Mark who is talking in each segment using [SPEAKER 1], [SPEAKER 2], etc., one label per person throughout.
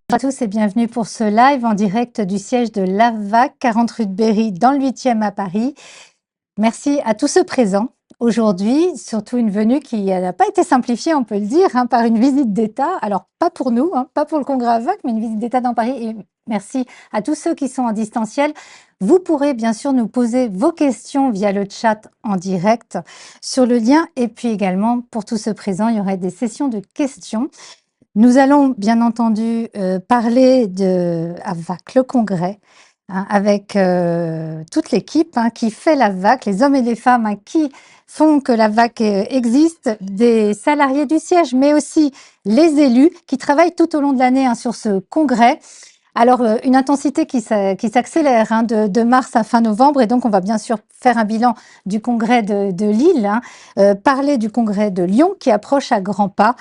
[SPEAKER 1] Bonjour à tous et bienvenue pour ce live en direct du siège de l'AVVAC, 40 rue de Berry, dans le 8e à Paris. Merci à tous ceux présents aujourd'hui, surtout une venue qui n'a pas été simplifiée, on peut le dire, par une visite d'État. Alors, pas pour nous, pas pour le congrès AVVAC, mais une visite d'État dans Paris. Et merci à tous ceux qui sont en distanciel. Vous pourrez bien sûr nous poser vos questions via le chat en direct sur le lien. Et puis également, pour tous ceux présents, il y aura des sessions de questions. Nous allons bien entendu parler de AVVAC, le congrès, avec toute l'équipe qui fait l'AVVAC, les hommes et les femmes qui font que l'AVVAC existe, des salariés du siège, mais aussi les élus qui travaillent tout au long de l'année sur ce congrès. Alors, une intensité qui s'accélère de mars à fin novembre, et donc on va bien sûr faire un bilan du congrès de Lille, parler du congrès de Lyon qui approche à grands pas.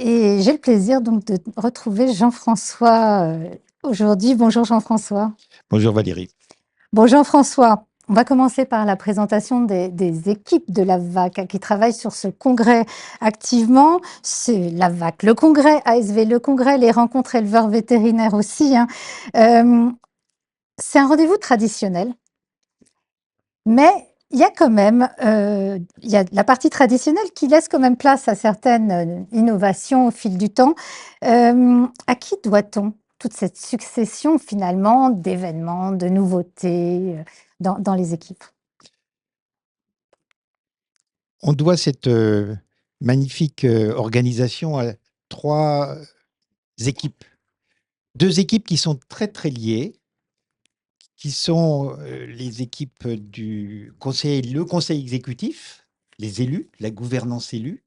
[SPEAKER 1] Et j'ai le plaisir donc de retrouver Jean-François aujourd'hui. Bonjour Jean-François.
[SPEAKER 2] Bonjour Valérie.
[SPEAKER 1] Bon Jean-François, on va commencer par la présentation des équipes de l'AVVAC qui travaillent sur ce congrès activement. C'est l'AVVAC, le congrès, ASV, le congrès, les rencontres éleveurs vétérinaires aussi. C'est un rendez-vous traditionnel, mais il y a quand même il y a la partie traditionnelle qui laisse quand même place à certaines innovations au fil du temps. À qui doit-on toute cette succession finalement d'événements, de nouveautés dans les équipes?
[SPEAKER 2] On doit cette magnifique organisation à 3 équipes. 2 équipes qui sont très, très liées, qui sont les équipes du conseil, le conseil exécutif, les élus, la gouvernance élue,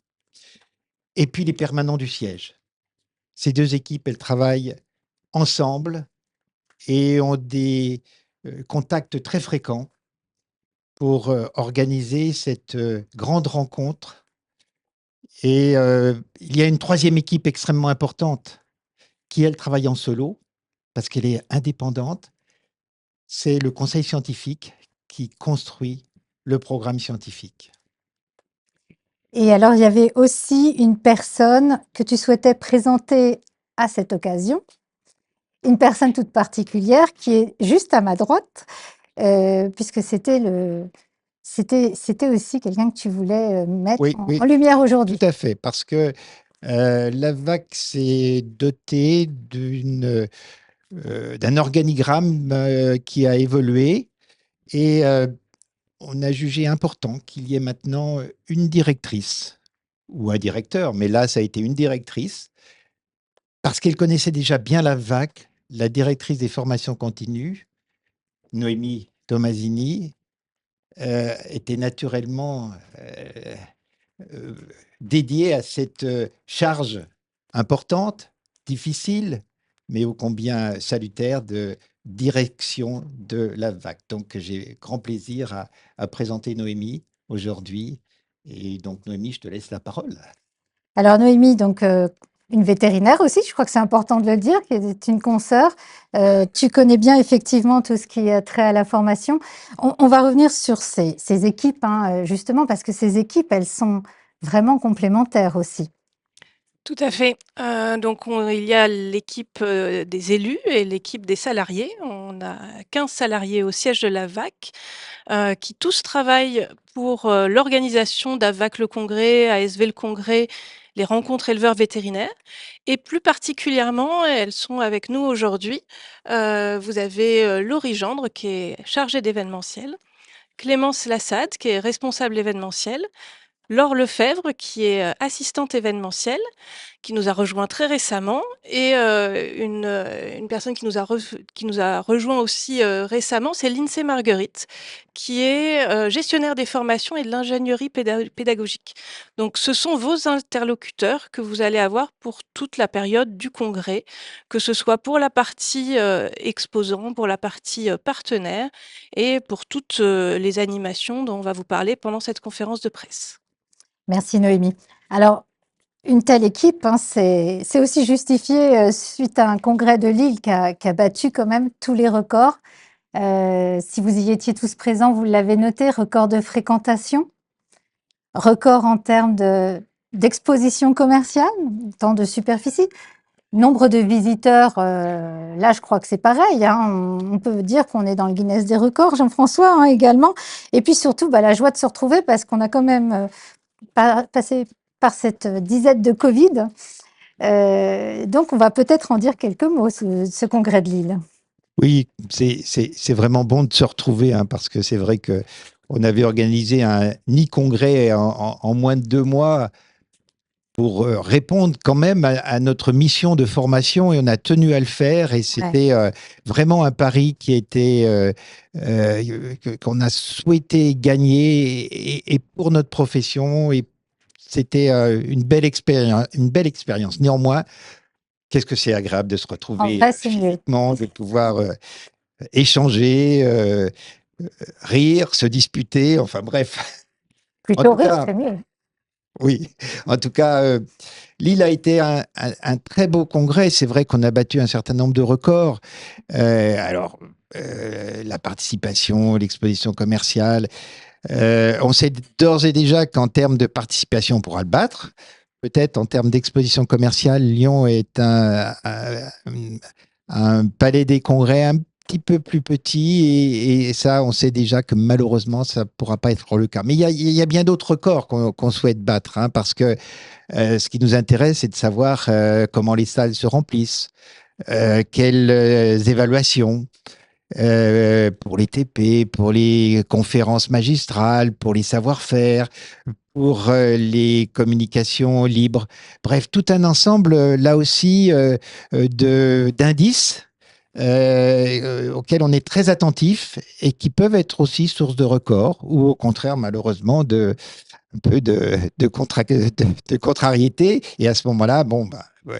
[SPEAKER 2] et puis les permanents du siège. Ces 2 équipes, elles travaillent ensemble et ont des contacts très fréquents pour organiser cette grande rencontre. Et il y a une 3e équipe extrêmement importante qui, elle, travaille en solo parce qu'elle est indépendante. C'est le conseil scientifique qui construit le programme scientifique.
[SPEAKER 1] Et alors, il y avait aussi une personne que tu souhaitais présenter à cette occasion, une personne toute particulière qui est juste à ma droite, puisque c'était aussi quelqu'un que tu voulais mettre
[SPEAKER 2] Oui,
[SPEAKER 1] en
[SPEAKER 2] oui,
[SPEAKER 1] lumière
[SPEAKER 2] tout
[SPEAKER 1] aujourd'hui.
[SPEAKER 2] à fait, parce que l'AVVAC s'est doté d'un organigramme qui a évolué et on a jugé important qu'il y ait maintenant une directrice ou un directeur, mais là, ça a été une directrice, parce qu'elle connaissait déjà bien l'AVVAC, la directrice des formations continues, Noémie Tomasini, était naturellement euh, dédiée à cette charge importante, difficile, mais ô combien salutaire de direction de l'AVVAC. Donc, j'ai grand plaisir à présenter Noémie aujourd'hui. Et donc, Noémie, je te laisse la parole.
[SPEAKER 1] Alors Noémie, donc une vétérinaire aussi, je crois que c'est important de le dire, qui est une consoeur. Tu connais bien effectivement tout ce qui a trait à la formation. On va revenir sur ces équipes, justement, parce que ces équipes, elles sont vraiment complémentaires aussi.
[SPEAKER 3] Tout à fait. Donc il y a l'équipe, des élus et l'équipe des salariés. On a 15 salariés au siège de l'AVVAC, qui tous travaillent pour, l'organisation d'AVVAC le congrès, ASV le congrès, les rencontres éleveurs vétérinaires et plus particulièrement, elles sont avec nous aujourd'hui. Vous avez, Laurie Gendre qui est chargée d'événementiel, Clémence Lassade qui est responsable événementiel, Laure Lefebvre qui est, assistante événementielle, qui nous a rejoint très récemment et une personne qui nous a rejoint aussi, récemment, c'est Lindsay Marguerite, qui est, gestionnaire des formations et de l'ingénierie pédagogique. Donc ce sont vos interlocuteurs que vous allez avoir pour toute la période du congrès, que ce soit pour la partie, exposant, pour la partie, partenaire et pour toutes, les animations dont on va vous parler pendant cette conférence de presse.
[SPEAKER 1] Merci Noémie. Alors, une telle équipe, c'est aussi justifié suite à un congrès de Lille qui a battu quand même tous les records. Si vous y étiez tous présents, vous l'avez noté, record de fréquentation, record en termes d'exposition commerciale, tant de superficie, Nombre de visiteurs, là, je crois que c'est pareil, hein. On peut dire qu'on est dans le Guinness des records, Jean-François, hein, également. Et puis surtout, bah, la joie de se retrouver parce qu'on a quand même passé par cette disette de Covid. Donc, on va peut-être en dire quelques mots, ce congrès de Lille.
[SPEAKER 2] Oui, c'est vraiment bon de se retrouver, hein, parce que c'est vrai que on avait organisé un congrès en moins de 2 mois pour répondre quand même à notre mission de formation, et on a tenu à le faire, et
[SPEAKER 1] Ouais.
[SPEAKER 2] c'était vraiment un pari qui était qu'on a souhaité gagner, et pour notre profession, et c'était une belle expérience, une belle expérience. Néanmoins, qu'est-ce que c'est agréable de se
[SPEAKER 1] En
[SPEAKER 2] retrouver
[SPEAKER 1] vrai, c'est mieux.
[SPEAKER 2] physiquement, de pouvoir échanger, rire, se disputer, enfin bref. En
[SPEAKER 1] Plutôt
[SPEAKER 2] tout
[SPEAKER 1] rire,
[SPEAKER 2] cas,
[SPEAKER 1] c'est mieux.
[SPEAKER 2] oui, en tout cas, Lille a été un très beau congrès. C'est vrai qu'on a battu un certain nombre de records. Alors, la participation, l'exposition commerciale, on sait d'ores et déjà qu'en termes de participation, on pourra le battre. Peut-être en termes d'exposition commerciale, Lyon est un palais des congrès un petit peu plus petit, et ça, on sait déjà que malheureusement, ça ne pourra pas être le cas. Mais il y a bien d'autres records qu'on souhaite battre, hein, parce que ce qui nous intéresse, c'est de savoir comment les salles se remplissent, quelles évaluations pour les TP, pour les conférences magistrales, pour les savoir-faire, pour les communications libres. Bref, tout un ensemble, là aussi, d'indices auxquels on est très attentif, et qui peuvent être aussi source de records, ou au contraire, malheureusement, un peu de contrariété. Et à ce moment-là, bon, bah, ouais,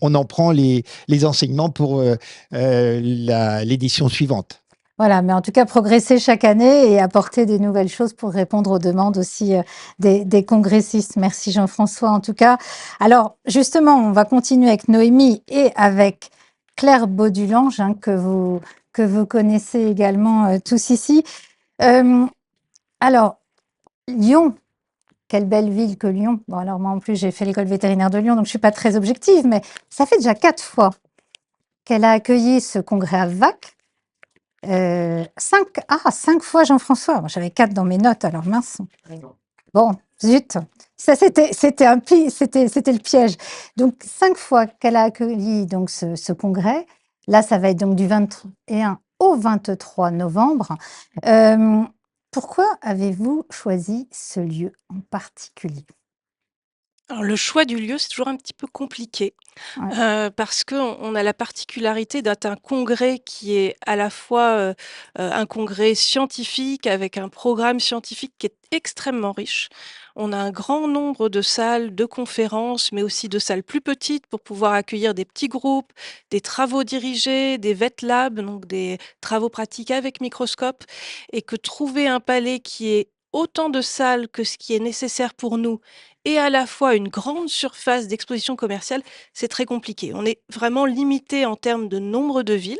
[SPEAKER 2] on en prend les enseignements pour l'édition suivante.
[SPEAKER 1] Voilà, mais en tout cas, progresser chaque année et apporter des nouvelles choses pour répondre aux demandes aussi des congressistes. Merci Jean-François, en tout cas. Alors, justement, on va continuer avec Noémie et avec Claire Baudulange, hein, que vous connaissez également tous ici. Alors, Lyon, quelle belle ville que Lyon. Bon, alors moi, en plus, j'ai fait l'école vétérinaire de Lyon, donc je ne suis pas très objective, mais ça fait déjà 4 fois qu'elle a accueilli ce congrès à VAC. 5 fois Jean-François. Moi, j'avais 4 dans mes notes, alors mince. Bon, zut. Ça, c'était le piège. Donc, 5 fois qu'elle a accueilli donc, ce congrès. Là, ça va être donc du 21 au 23 novembre. Pourquoi avez-vous choisi ce lieu en particulier?
[SPEAKER 3] Alors le choix du lieu, c'est toujours un petit peu compliqué,
[SPEAKER 1] Ouais.
[SPEAKER 3] parce qu'on a la particularité d'être un congrès qui est à la fois, un congrès scientifique avec un programme scientifique qui est extrêmement riche. On a un grand nombre de salles de conférences, mais aussi de salles plus petites pour pouvoir accueillir des petits groupes, des travaux dirigés, des vet labs, donc des travaux pratiques avec microscope, et que trouver un palais qui ait autant de salles que ce qui est nécessaire pour nous et à la fois une grande surface d'exposition commerciale, c'est très compliqué. On est vraiment limité en termes de nombre de villes,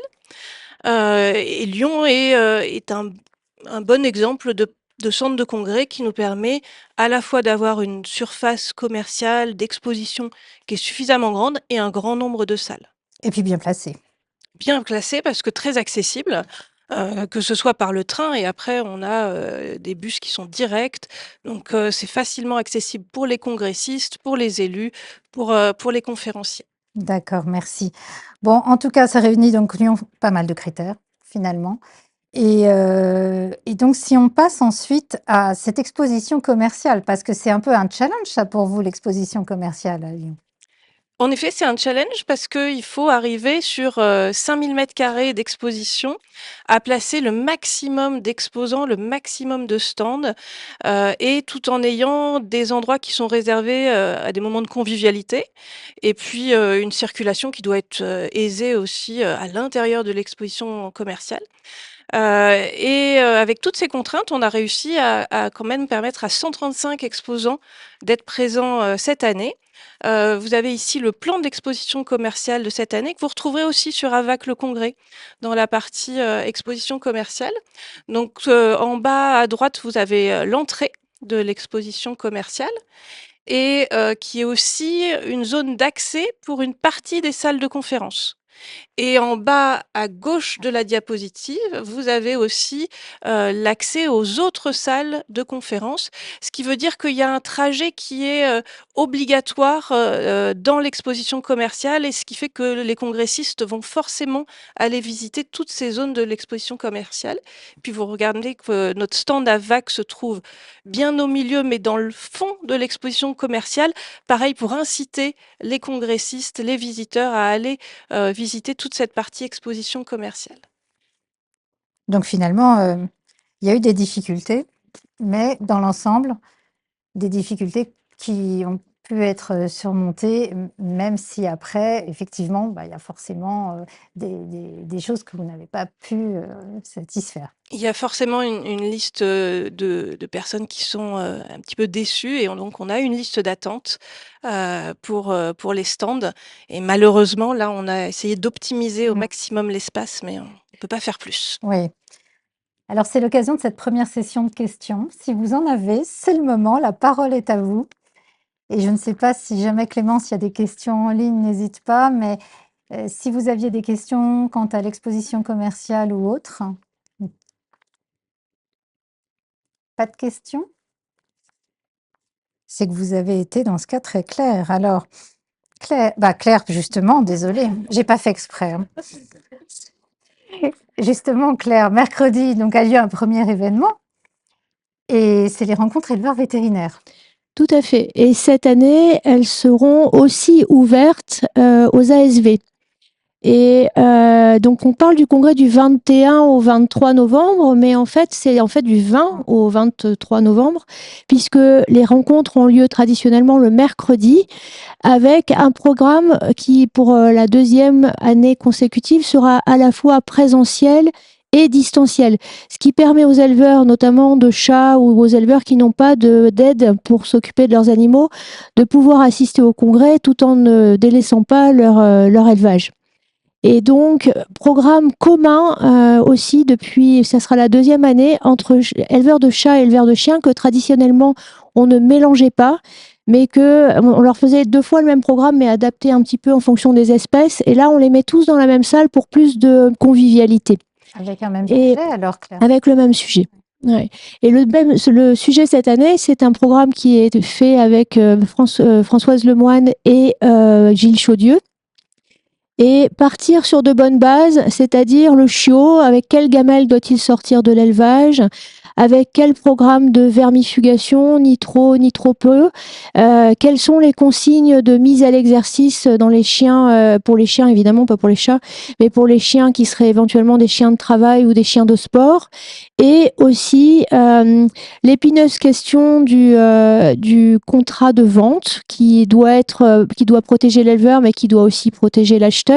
[SPEAKER 3] et Lyon est un bon exemple de centre de congrès qui nous permet à la fois d'avoir une surface commerciale, d'exposition qui est suffisamment grande et un grand nombre de salles.
[SPEAKER 1] Et puis bien placé.
[SPEAKER 3] Bien classé parce que très accessible, que ce soit par le train et après on a, des bus qui sont directs donc c'est facilement accessible pour les congressistes, pour les élus, pour les conférenciers.
[SPEAKER 1] D'accord, merci. Bon, en tout cas, ça réunit donc Lyon pas mal de critères, finalement. Et donc, si on passe ensuite à cette exposition commerciale, parce que c'est un peu un challenge, ça, pour vous, l'exposition commerciale à Lyon?
[SPEAKER 3] En effet, c'est un challenge parce qu'il faut arriver sur, 5 000 m² d'exposition, à placer le maximum d'exposants, le maximum de stands, et tout en ayant des endroits qui sont réservés, à des moments de convivialité et puis, une circulation qui doit être, aisée aussi, à l'intérieur de l'exposition commerciale. Avec toutes ces contraintes, on a réussi à quand même permettre à 135 exposants d'être présents, cette année. Vous avez ici le plan d'exposition commerciale de cette année que vous retrouverez aussi sur AVAC Le Congrès, dans la partie, exposition commerciale. Donc, en bas à droite, vous avez, l'entrée de l'exposition commerciale et qui est aussi une zone d'accès pour une partie des salles de conférence. Et en bas à gauche de la diapositive, vous avez aussi l'accès aux autres salles de conférence, ce qui veut dire qu'il y a un trajet qui est obligatoire dans l'exposition commerciale, et ce qui fait que les congressistes vont forcément aller visiter toutes ces zones de l'exposition commerciale. Puis vous regardez que notre stand AVAC se trouve bien au milieu, mais dans le fond de l'exposition commerciale. Pareil, pour inciter les congressistes, les visiteurs à aller visiter toute cette partie exposition commerciale.
[SPEAKER 1] Donc finalement, il y a eu des difficultés, mais dans l'ensemble, des difficultés qui ont pu être surmontées, même si après, effectivement, bah, il y a forcément des choses que vous n'avez pas pu satisfaire.
[SPEAKER 3] Il y a forcément une liste de personnes qui sont un petit peu déçues, et donc on a une liste d'attente pour les stands. Et malheureusement, là, on a essayé d'optimiser au
[SPEAKER 1] Mm.
[SPEAKER 3] maximum l'espace, mais on ne peut pas faire plus.
[SPEAKER 1] Oui. Alors, c'est l'occasion de cette première session de questions. Si vous en avez, c'est le moment, la parole est à vous. Et je ne sais pas si jamais, Clémence, il y a des questions en ligne, n'hésite pas, mais si vous aviez des questions quant à l'exposition commerciale ou autre. Pas de questions? C'est que vous avez été dans ce cas très clair. Alors, Claire, justement, désolée, j'ai pas fait exprès, hein. Justement, Claire, mercredi, donc a lieu un premier événement, et c'est les rencontres éleveurs vétérinaires.
[SPEAKER 4] Tout à fait. Et cette année, elles seront aussi ouvertes aux ASV. Et donc, on parle du congrès du 21 au 23 novembre, mais en fait, c'est en fait du 20 au 23 novembre, puisque les rencontres ont lieu traditionnellement le mercredi, avec un programme qui, pour la deuxième année consécutive, sera à la fois présentiel et distanciel, ce qui permet aux éleveurs, notamment de chats ou aux éleveurs qui n'ont pas d'aide pour s'occuper de leurs animaux, de pouvoir assister au congrès tout en ne délaissant pas leur élevage. Et donc, programme commun aussi depuis, ça sera la deuxième année, entre éleveurs de chats et éleveurs de chiens, que traditionnellement on ne mélangeait pas, mais on leur faisait 2 fois le même programme, mais adapté un petit peu en fonction des espèces. Et là, on les met tous dans la même salle pour plus de convivialité.
[SPEAKER 1] Avec un même sujet, alors, Claire?
[SPEAKER 4] Avec le même sujet. Ouais. Et le sujet cette année, c'est un programme qui est fait avec Françoise Lemoine et Gilles Chaudieu. Et partir sur de bonnes bases, c'est-à-dire le chiot, avec quelle gamelle doit-il sortir de l'élevage, avec quel programme de vermifugation, ni trop peu, quelles sont les consignes de mise à l'exercice dans les chiens, pour les chiens évidemment, pas pour les chats, mais pour les chiens qui seraient éventuellement des chiens de travail ou des chiens de sport, et aussi l'épineuse question du contrat de vente qui doit protéger l'éleveur, mais qui doit aussi protéger l'acheteur.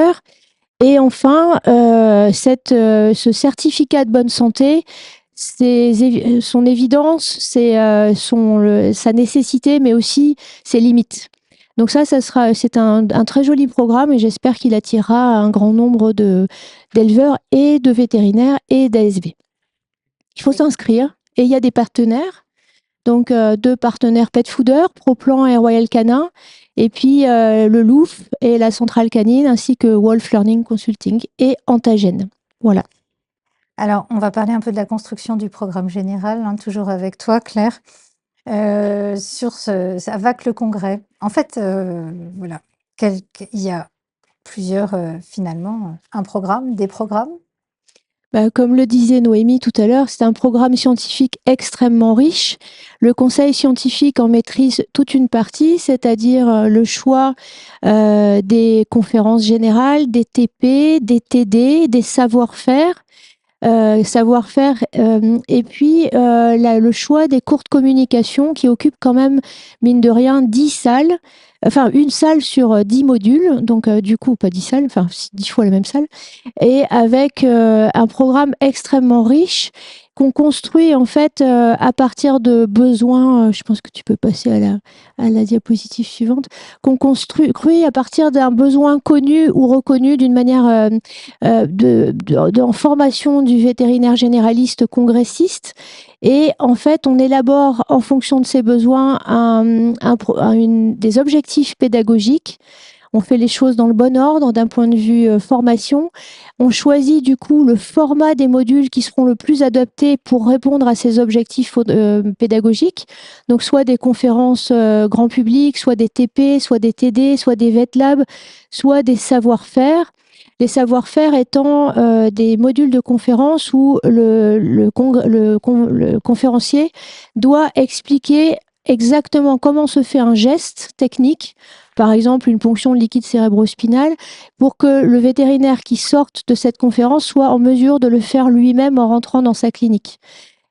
[SPEAKER 4] Et enfin, ce certificat de bonne santé, son évidence, sa nécessité, mais aussi ses limites. Donc c'est un très joli programme, et j'espère qu'il attirera un grand nombre d'éleveurs et de vétérinaires et d'ASV. Il faut s'inscrire, et il y a des partenaires. Donc 2 partenaires Pet Fooders, ProPlan et Royal Canin, et puis le Louf et la Centrale Canine, ainsi que Wolf Learning Consulting et Antagène. Voilà.
[SPEAKER 1] Alors, on va parler un peu de la construction du programme général, hein, toujours avec toi, Claire. Sur AVAC le congrès. En fait, voilà, il y a plusieurs, finalement, un programme, des programmes.
[SPEAKER 4] Comme le disait Noémie tout à l'heure, c'est un programme scientifique extrêmement riche. Le conseil scientifique en maîtrise toute une partie, c'est-à-dire le choix des conférences générales, des TP, des TD, des savoir-faire. Et puis le choix des courtes communications qui occupent quand même, mine de rien, 10 salles, enfin une salle sur 10 modules, donc du coup pas 10 salles, enfin 10 fois la même salle, et avec un programme extrêmement riche. qu'on construit en fait à partir de besoins. Je pense que tu peux passer à la diapositive suivante. Qu'on construit à partir d'un besoin connu ou reconnu d'une manière en formation du vétérinaire généraliste congressiste. Et en fait, on élabore en fonction de ces besoins des objectifs pédagogiques. On fait les choses dans le bon ordre d'un point de vue formation. On choisit du coup le format des modules qui seront le plus adaptés pour répondre à ces objectifs pédagogiques. Donc soit des conférences grand public, soit des TP, soit des TD, soit des VetLab, soit des savoir-faire. Les savoir-faire étant des modules de conférence où le conférencier doit expliquer exactement comment se fait un geste technique, par exemple une ponction de liquide cérébrospinal, pour que le vétérinaire qui sorte de cette conférence soit en mesure de le faire lui-même en rentrant dans sa clinique.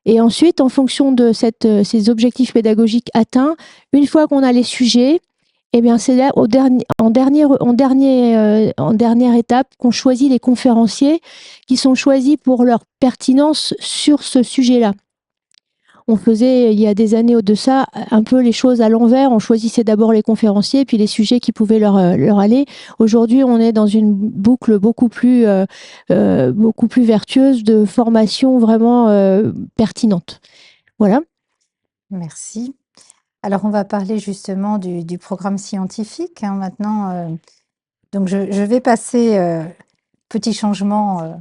[SPEAKER 4] Et ensuite, en fonction de ces objectifs pédagogiques atteints, une fois qu'on a les sujets, eh bien, c'est là, en dernière étape, qu'on choisit les conférenciers qui sont choisis pour leur pertinence sur ce sujet-là. On faisait, il y a des années de ça, un peu les choses à l'envers. On choisissait d'abord les conférenciers, puis les sujets qui pouvaient leur aller. Aujourd'hui, on est dans une boucle beaucoup plus vertueuse de formation vraiment pertinente. Voilà.
[SPEAKER 1] Merci. Alors, on va parler justement du programme scientifique maintenant. Donc, je vais passer petit changement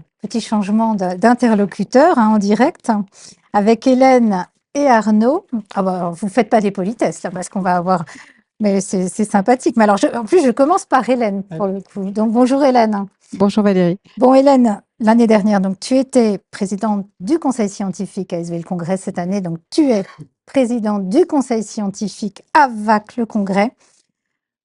[SPEAKER 1] d'interlocuteur en direct avec Hélène et Arnaud. Ah bah, vous ne faites pas des politesses là, parce qu'on va avoir. Mais c'est sympathique. Mais alors, en plus, je commence par Hélène pour le coup. Donc, bonjour Hélène.
[SPEAKER 5] Bonjour Valérie.
[SPEAKER 1] Bon, Hélène, l'année dernière, donc, tu étais présidente du conseil scientifique à SVL Congrès cette année. Donc, tu es présidente du conseil scientifique à VAC le Congrès.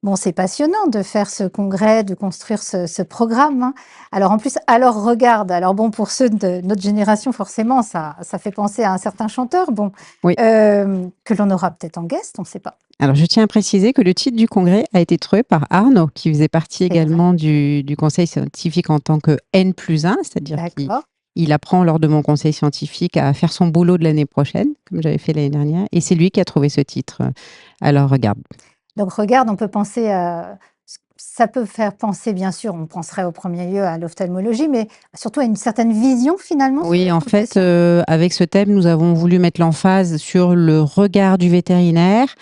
[SPEAKER 1] Bon, c'est passionnant de faire ce congrès, de construire ce programme. Alors, en plus, alors regarde. Alors, bon, pour ceux de notre génération, forcément, ça fait penser à un certain chanteur, bon,
[SPEAKER 5] Oui.
[SPEAKER 1] que l'on aura peut-être en guest, on ne sait pas.
[SPEAKER 5] Alors, je tiens à préciser que le titre du congrès a été trouvé par Arnaud, qui faisait partie également du conseil scientifique en tant que N+1, c'est-à-dire qu'il apprend lors de mon conseil scientifique à faire son boulot de l'année prochaine, comme j'avais fait l'année dernière. Et c'est lui qui a trouvé ce titre. Alors, regarde.
[SPEAKER 1] Donc, regarde, on peut penser ça peut faire penser, bien sûr, on penserait au premier lieu à l'ophtalmologie, mais surtout à une certaine vision finalement.
[SPEAKER 5] Oui, en fait, avec ce thème, nous avons voulu mettre l'emphase sur le regard du vétérinaire,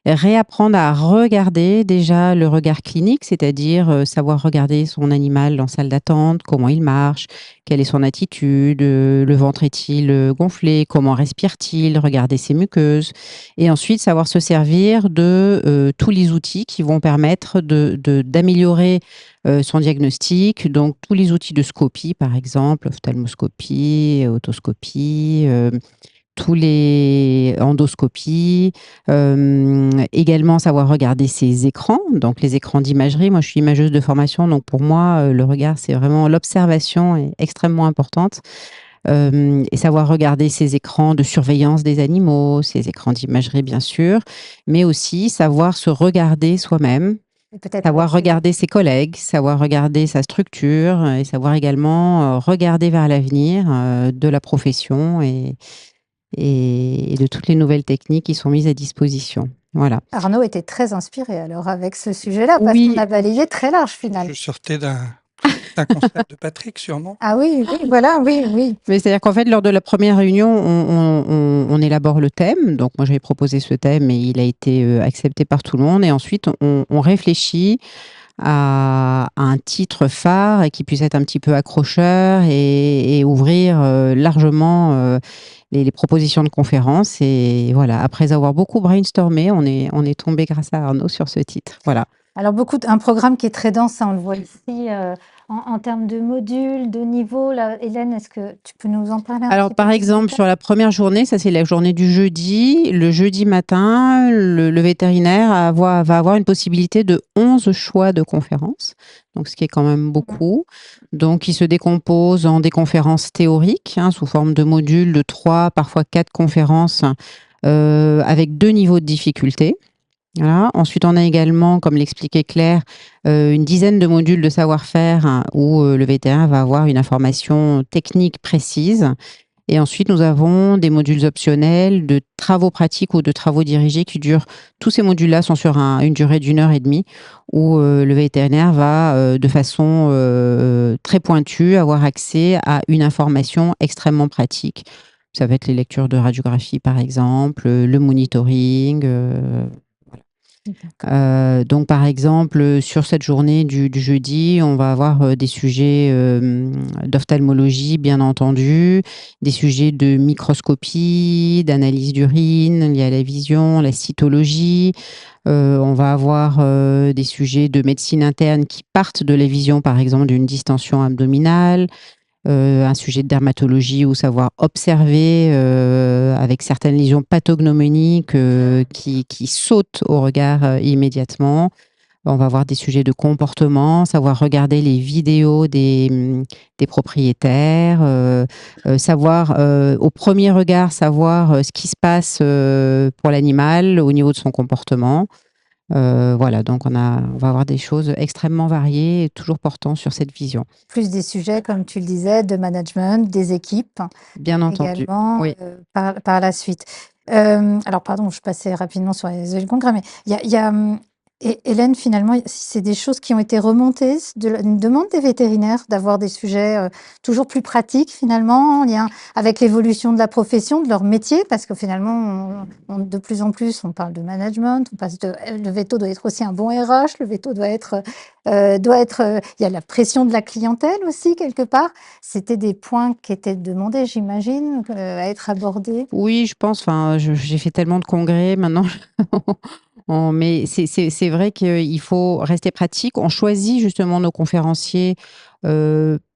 [SPEAKER 5] réapprendre à regarder déjà le regard clinique, c'est-à-dire savoir regarder son animal en salle d'attente, comment il marche, quelle est son attitude, le ventre est-il gonflé, comment respire-t-il, regarder ses muqueuses, et ensuite savoir se servir de tous les outils qui vont permettre d'améliorer son diagnostic, donc tous les outils de scopie, par exemple, ophtalmoscopie, otoscopie, tous les endoscopies, également savoir regarder ses écrans, donc les écrans d'imagerie. Moi, je suis imageuse de formation, donc pour moi, le regard, c'est vraiment l'observation est extrêmement importante. Et savoir regarder ces écrans de surveillance des animaux, ces écrans d'imagerie, bien sûr, mais aussi savoir se regarder soi-même, savoir regarder ses collègues, savoir regarder sa structure et savoir également regarder vers l'avenir de la profession et de toutes les nouvelles techniques qui sont mises à disposition. Voilà.
[SPEAKER 1] Arnaud était très inspiré alors avec ce sujet-là, parce qu'on a balayé très large finalement.
[SPEAKER 6] Je sortais d'un concert de Patrick, sûrement.
[SPEAKER 1] Ah oui, voilà, oui.
[SPEAKER 5] Mais c'est-à-dire qu'en fait, lors de la première réunion, on élabore le thème. Donc moi, j'avais proposé ce thème et il a été accepté par tout le monde. Et ensuite, on réfléchit à un titre phare et qui puisse être un petit peu accrocheur et ouvrir largement les propositions de conférence. Et voilà, après avoir beaucoup brainstormé, on est tombé grâce à Arnaud sur ce titre. Voilà.
[SPEAKER 1] Alors, un programme qui est très dense, on le voit ici, en termes de modules, de niveaux. Là, Hélène, est-ce que tu peux nous en parler un
[SPEAKER 5] Alors,
[SPEAKER 1] petit
[SPEAKER 5] par
[SPEAKER 1] peu
[SPEAKER 5] exemple, sur la première journée, ça c'est la journée du jeudi. Le jeudi matin, le vétérinaire va avoir une possibilité de 11 choix de conférences, donc ce qui est quand même beaucoup. Donc, il se décompose en des conférences théoriques, sous forme de modules de 3, parfois 4 conférences, avec 2 niveaux de difficulté. Voilà. Ensuite, on a également, comme l'expliquait Claire, une dizaine de modules de savoir-faire où le vétérinaire va avoir une information technique précise Et ensuite, nous avons des modules optionnels de travaux pratiques ou de travaux dirigés qui durent. Tous ces modules-là sont sur une durée d'1 h 30 où le vétérinaire va, de façon très pointue, avoir accès à une information extrêmement pratique. Ça va être les lectures de radiographie, par exemple, le monitoring. Donc, par exemple, sur cette journée du jeudi, on va avoir des sujets d'ophtalmologie, bien entendu, des sujets de microscopie, d'analyse d'urine liés à la vision, la cytologie. On va avoir des sujets de médecine interne qui partent de la vision, par exemple, d'une distension abdominale. Un sujet de dermatologie ou savoir observer avec certaines lésions pathognomoniques qui sautent au regard immédiatement. On va avoir des sujets de comportement, savoir regarder les vidéos des propriétaires, savoir au premier regard, savoir ce qui se passe pour l'animal au niveau de son comportement. Voilà, donc on va avoir des choses extrêmement variées et toujours portant sur cette vision.
[SPEAKER 1] Plus des sujets, comme tu le disais, de management, des équipes
[SPEAKER 5] Bien entendu,
[SPEAKER 1] également
[SPEAKER 5] oui.
[SPEAKER 1] par la suite. Alors, pardon, je passais rapidement sur les le congrès, mais il y a Hélène, finalement, c'est des choses qui ont été remontées, une demande des vétérinaires d'avoir des sujets toujours plus pratiques, finalement, en lien avec l'évolution de la profession, de leur métier, parce que finalement, de plus en plus, on parle de management, le veto doit être aussi un bon RH, le veto doit être, il y a la pression de la clientèle aussi, quelque part. C'était des points qui étaient demandés, j'imagine, à être abordés.
[SPEAKER 5] Oui, je pense, enfin, j'ai fait tellement de congrès maintenant. Mais c'est vrai qu'il faut rester pratique. On choisit justement nos conférenciers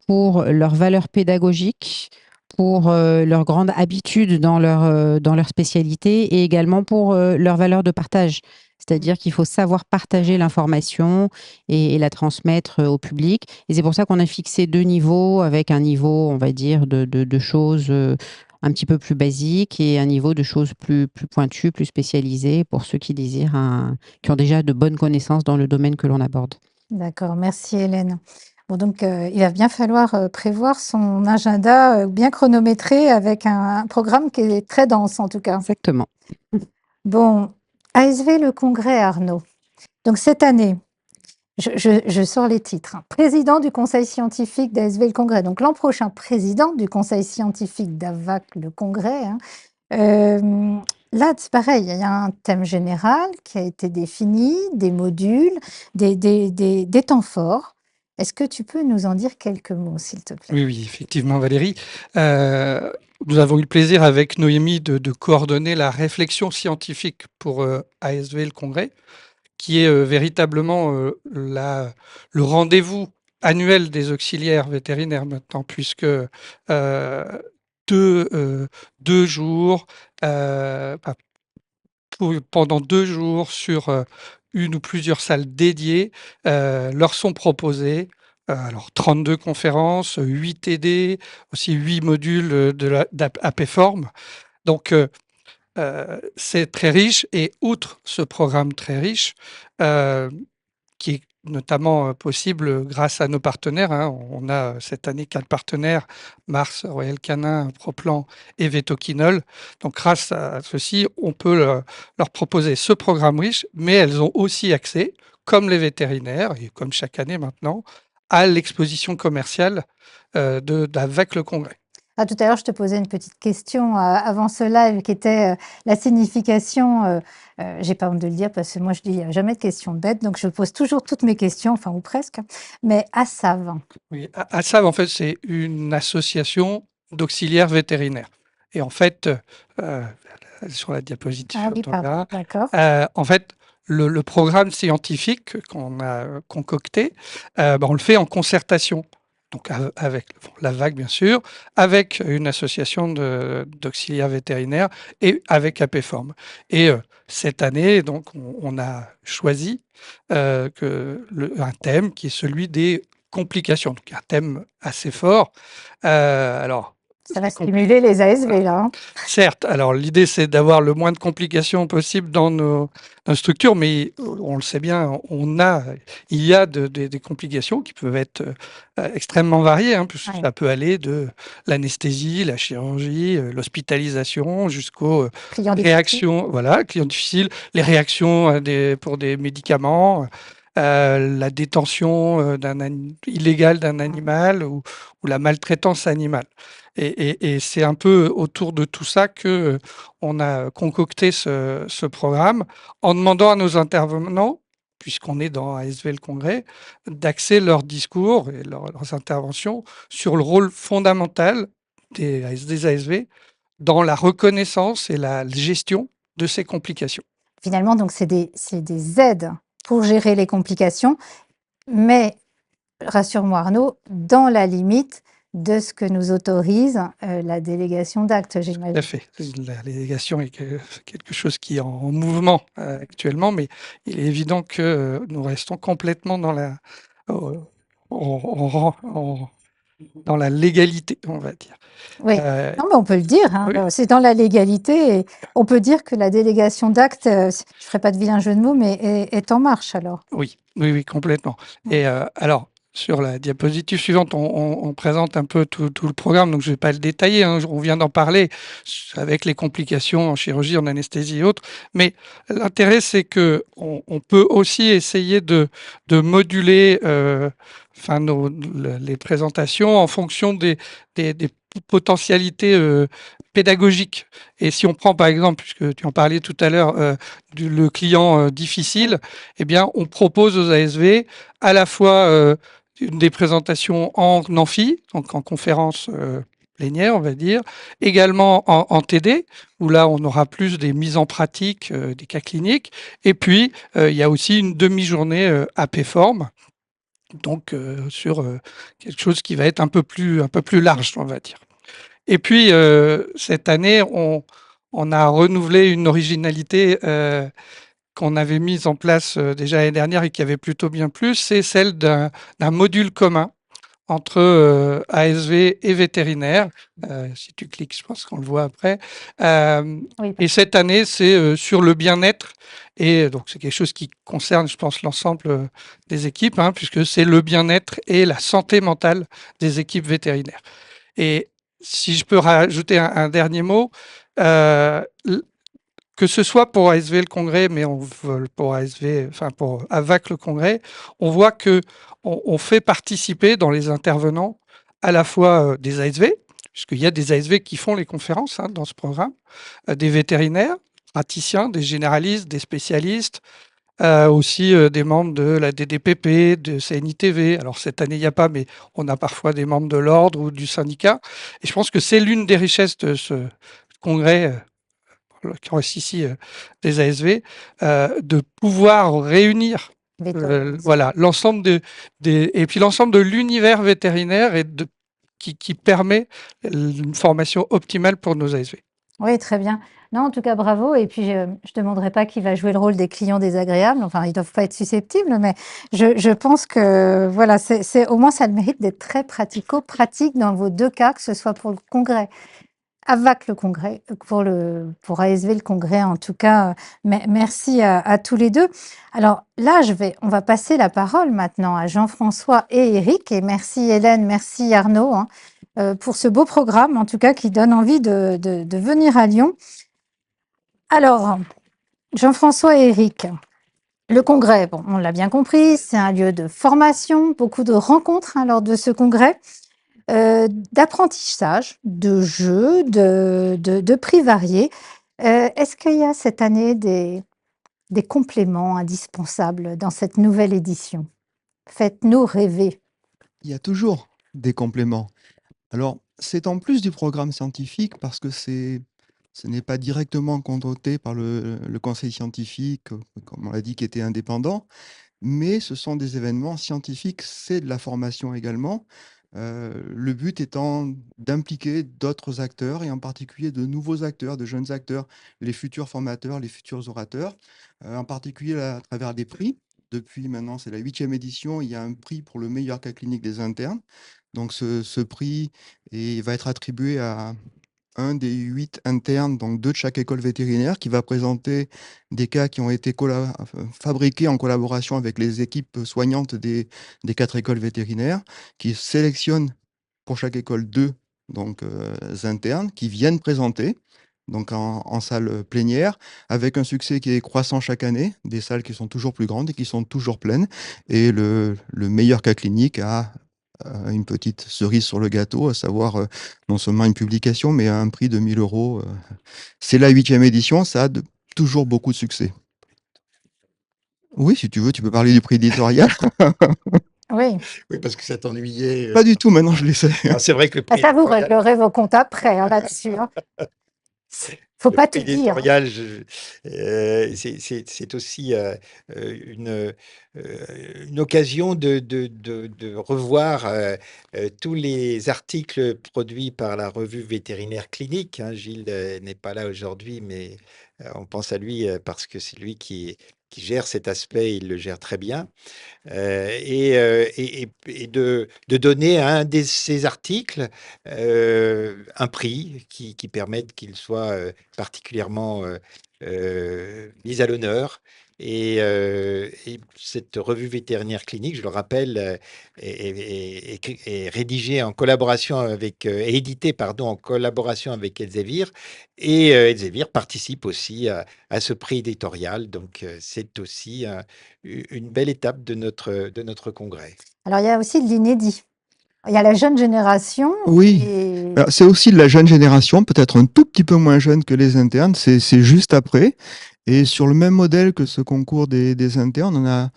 [SPEAKER 5] pour leur valeur pédagogique, pour leur grande habitude dans leur spécialité et également pour leur valeur de partage. C'est-à-dire qu'il faut savoir partager l'information et la transmettre au public. Et c'est pour ça qu'on a fixé 2 niveaux, avec un niveau, on va dire, de choses un petit peu plus basiques et un niveau de choses plus pointues, plus spécialisées pour ceux qui désirent qui ont déjà de bonnes connaissances dans le domaine que l'on aborde.
[SPEAKER 1] D'accord, merci Hélène. Bon, donc, il va bien falloir prévoir son agenda bien chronométré avec un programme qui est très dense en tout cas.
[SPEAKER 5] Exactement.
[SPEAKER 1] Bon, ASV Le Congrès, Arnaud. Donc cette année, je sors les titres, hein. Président du conseil scientifique d'ASV Le Congrès. Donc l'an prochain, président du conseil scientifique d'AVAC Le Congrès, hein. Là, c'est pareil, il y a un thème général qui a été défini, des modules, des temps forts. Est-ce que tu peux nous en dire quelques mots, s'il te plaît?
[SPEAKER 6] Oui, oui, effectivement, Valérie. Nous avons eu le plaisir avec Noémie de coordonner la réflexion scientifique pour ASV Le Congrès, qui est véritablement le rendez-vous annuel des auxiliaires vétérinaires maintenant, puisque deux jours, enfin, pendant 2 jours sur une ou plusieurs salles dédiées, leur sont proposées, alors 32 conférences, 8 TD, aussi 8 modules, d'APFORM. Donc c'est très riche et outre ce programme très riche, heu, qui est notamment possible grâce à nos partenaires, hein. On a cette année 4 partenaires, Mars, Royal Canin, Proplan et Vetoquinol. Donc grâce à ceux-ci, on peut leur proposer ce programme riche, mais elles ont aussi accès, comme les vétérinaires et comme chaque année maintenant, à l'exposition commerciale d'AVEC Le Congrès.
[SPEAKER 1] Ah, tout à l'heure, je te posais une petite question avant ce live qui était la signification. J'ai pas honte de le dire parce que moi, je dis jamais de questions bêtes, donc je pose toujours toutes mes questions, enfin, ou presque. Mais ASAV,
[SPEAKER 6] Oui, ASAV, en fait, c'est une association d'auxiliaires vétérinaires. Et en fait, heu, sur la diapositive,
[SPEAKER 1] ah oui,
[SPEAKER 6] on
[SPEAKER 1] pardon,
[SPEAKER 6] verra,
[SPEAKER 1] d'accord.
[SPEAKER 6] en fait, le programme scientifique qu'on a concocté, on le fait en concertation. Donc avec bon, l'AVAC, bien sûr, avec une association d'auxiliaires vétérinaires et avec APFORM. Et cette année, donc, on a choisi un thème qui est celui des complications, donc un thème assez fort. Alors,
[SPEAKER 1] Ça va
[SPEAKER 6] c'est compliqué.
[SPEAKER 1] stimuler les ASV là, hein.
[SPEAKER 6] Certes, alors l'idée c'est d'avoir le moins de complications possible dans nos structures, mais on le sait bien, il y a des complications qui peuvent être extrêmement variées, hein, puisque
[SPEAKER 1] Ouais.
[SPEAKER 6] ça peut aller de l'anesthésie, la chirurgie, l'hospitalisation, jusqu'aux
[SPEAKER 1] Client difficile.
[SPEAKER 6] réactions, voilà, clients difficiles, les réactions pour des médicaments, la détention illégale d'un animal ou la maltraitance animale. Et c'est un peu autour de tout ça que on a concocté ce programme en demandant à nos intervenants, puisqu'on est dans ASV le Congrès, d'axer leurs discours et leurs interventions sur le rôle fondamental des ASV dans la reconnaissance et la gestion de ces complications.
[SPEAKER 1] Finalement, donc c'est des aides pour gérer les complications, mais rassure-moi Arnaud, dans la limite de ce que nous autorise, la délégation d'actes,
[SPEAKER 6] Tout à
[SPEAKER 1] j'imagine.
[SPEAKER 6] fait. La délégation est quelque chose qui est en mouvement actuellement, mais il est évident que nous restons complètement au- en- dans la légalité, on va dire.
[SPEAKER 1] Oui.
[SPEAKER 6] Euh,
[SPEAKER 1] Non, mais on peut le dire, hein,
[SPEAKER 6] oui,
[SPEAKER 1] c'est dans la légalité et on peut dire que la délégation d'actes, je ne ferai pas de vilain jeu de mots, mais est en marche alors.
[SPEAKER 6] oui, oui, oui, complètement.
[SPEAKER 1] Mmh.
[SPEAKER 6] Et alors, sur la diapositive suivante, on présente un peu tout le programme, donc je ne vais pas le détailler, hein, on vient d'en parler avec les complications en chirurgie, en anesthésie et autres. Mais l'intérêt, c'est que on peut aussi essayer de moduler enfin, les présentations en fonction des potentialités pédagogiques. Et si on prend par exemple, puisque tu en parlais tout à l'heure, le client difficile, eh bien, on propose aux ASV à la fois des présentations en amphi, donc en conférence plénière, on va dire, également en TD, où là, on aura plus des mises en pratique des cas cliniques. Et puis, il y a aussi une demi-journée AP Form, donc sur quelque chose qui va être un peu plus large, on va dire. Et puis, cette année, on a renouvelé une originalité qu'on avait mise en place déjà l'année dernière et qui avait plutôt bien plu, c'est celle d'un module commun entre ASV et vétérinaire. Si tu cliques, je pense qu'on le voit après.
[SPEAKER 1] Oui,
[SPEAKER 6] Et cette année, c'est sur le bien-être. Et donc, c'est quelque chose qui concerne, je pense, l'ensemble des équipes, hein, puisque c'est le bien-être et la santé mentale des équipes vétérinaires. Et si je peux rajouter un dernier mot, euh, que ce soit pour ASV le Congrès, mais pour ASV, enfin pour AVAC le Congrès, on voit que on fait participer dans les intervenants à la fois des ASV, puisqu'il y a des ASV qui font les conférences hein, dans ce programme, des vétérinaires, praticiens, des généralistes, des spécialistes, aussi des membres de la DDPP, de CNITV. Alors cette année, il n'y a pas, mais on a parfois des membres de l'ordre ou du syndicat. Et je pense que c'est l'une des richesses de ce congrès qui reste ici des ASV, de pouvoir réunir voilà, l'ensemble et puis l'ensemble de l'univers vétérinaire qui permet une formation optimale pour nos ASV.
[SPEAKER 1] Oui, très bien. Non, en tout cas, bravo. Et puis, je ne demanderai pas qui va jouer le rôle des clients désagréables. Enfin, ils ne doivent pas être susceptibles, mais je pense que voilà, au moins ça a le mérite d'être très pratico-pratique dans vos deux cas, que ce soit pour le congrès, AVAC le congrès, pour ASV le congrès en tout cas. Merci à tous les deux. Alors là, on va passer la parole maintenant à Jean-François et Eric. Et merci Hélène, merci Arnaud. Hein, pour ce beau programme, en tout cas, qui donne envie de venir à Lyon. Alors, Jean-François et Eric, le congrès, bon, on l'a bien compris, c'est un lieu de formation, beaucoup de rencontres hein, lors de ce congrès, d'apprentissage, de jeux, de prix variés. Est-ce qu'il y a cette année des compléments indispensables dans cette nouvelle édition? Faites-nous rêver.
[SPEAKER 7] Il y a toujours des compléments. Alors, c'est en plus du programme scientifique parce que ce n'est pas directement contrôlé par le conseil scientifique, comme on l'a dit, qui était indépendant, mais ce sont des événements scientifiques, c'est de la formation également. Le but étant d'impliquer d'autres acteurs et en particulier de nouveaux acteurs, de jeunes acteurs, les futurs formateurs, les futurs orateurs, en particulier à travers des prix. Depuis maintenant, c'est la 8e édition, il y a un prix pour le meilleur cas clinique des internes. Donc ce prix va être attribué à un des 8 internes, donc 2 de chaque école vétérinaire, qui va présenter des cas qui ont été fabriqués en collaboration avec les équipes soignantes des 4 écoles vétérinaires, qui sélectionnent pour chaque école 2 donc internes qui viennent présenter donc en salle plénière, avec un succès qui est croissant chaque année, des salles qui sont toujours plus grandes et qui sont toujours pleines. Et le meilleur cas clinique a une petite cerise sur le gâteau, à savoir non seulement une publication, mais un prix de 1 000 €. C'est la 8e édition, ça a toujours beaucoup de succès. Oui, si tu veux, tu peux parler du prix éditorial.
[SPEAKER 1] Oui.
[SPEAKER 2] Oui, parce que ça t'ennuyait.
[SPEAKER 7] Pas du tout, maintenant je l'essaie.
[SPEAKER 2] Alors, c'est vrai que le
[SPEAKER 1] Ah,
[SPEAKER 2] prix
[SPEAKER 1] ça, vous
[SPEAKER 2] éditorial,
[SPEAKER 1] réglerez vos comptes après, hein, là-dessus. Hein. Faut
[SPEAKER 2] le
[SPEAKER 1] pas
[SPEAKER 2] prix
[SPEAKER 1] tout dire.
[SPEAKER 2] éditorial, c'est aussi une, une occasion de revoir tous les articles produits par la revue vétérinaire clinique, hein. Gilles n'est pas là aujourd'hui, mais on pense à lui parce que c'est lui qui gère cet aspect, il le gère très bien. Et de donner à un de ces articles un prix qui permette qu'il soit particulièrement mis à l'honneur. Et cette revue vétérinaire clinique, je le rappelle, est rédigée en collaboration avec, et éditée, pardon, en collaboration avec Elsevier. Et Elsevier participe aussi à ce prix éditorial. Donc, c'est aussi une belle étape de notre congrès.
[SPEAKER 1] Alors, il y a aussi de l'inédit. Il y a la jeune génération
[SPEAKER 7] Oui,
[SPEAKER 1] et
[SPEAKER 7] alors, c'est aussi de la jeune génération, peut-être un tout petit peu moins jeune que les internes, c'est juste après. Et sur le même modèle que ce concours des internes, on a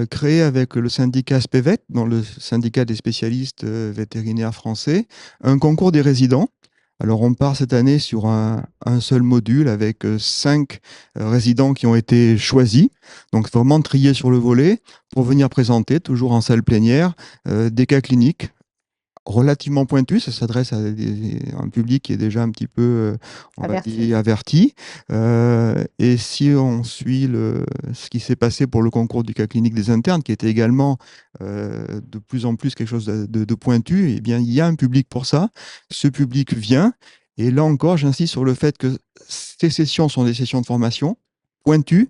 [SPEAKER 7] créé avec le syndicat SPVET, dans le syndicat des spécialistes vétérinaires français, un concours des résidents. Alors on part cette année sur un seul module avec 5 résidents qui ont été choisis, donc vraiment triés sur le volet pour venir présenter, toujours en salle plénière, des cas cliniques relativement pointu, ça s'adresse à un public qui est déjà un petit peu, on va
[SPEAKER 1] averti.
[SPEAKER 7] dire, averti. Et si on suit ce qui s'est passé pour le concours du cas clinique des internes, qui était également de plus en plus quelque chose de pointu, eh bien, il y a un public pour ça. Ce public vient. Et là encore, j'insiste sur le fait que ces sessions sont des sessions de formation pointues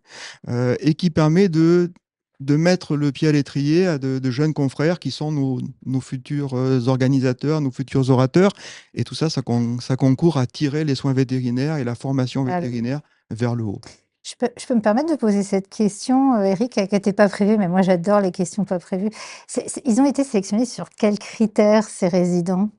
[SPEAKER 7] et qui permet de mettre le pied à l'étrier à de jeunes confrères qui sont nos futurs organisateurs, nos futurs orateurs. Et tout ça, ça concourt à tirer les soins vétérinaires et la formation
[SPEAKER 1] Ah,
[SPEAKER 7] vétérinaire vers le haut.
[SPEAKER 1] je peux me permettre de poser cette question, Eric, qui n'était pas prévue, mais moi j'adore les questions pas prévues. Ils ont été sélectionnés sur quels critères, ces résidents?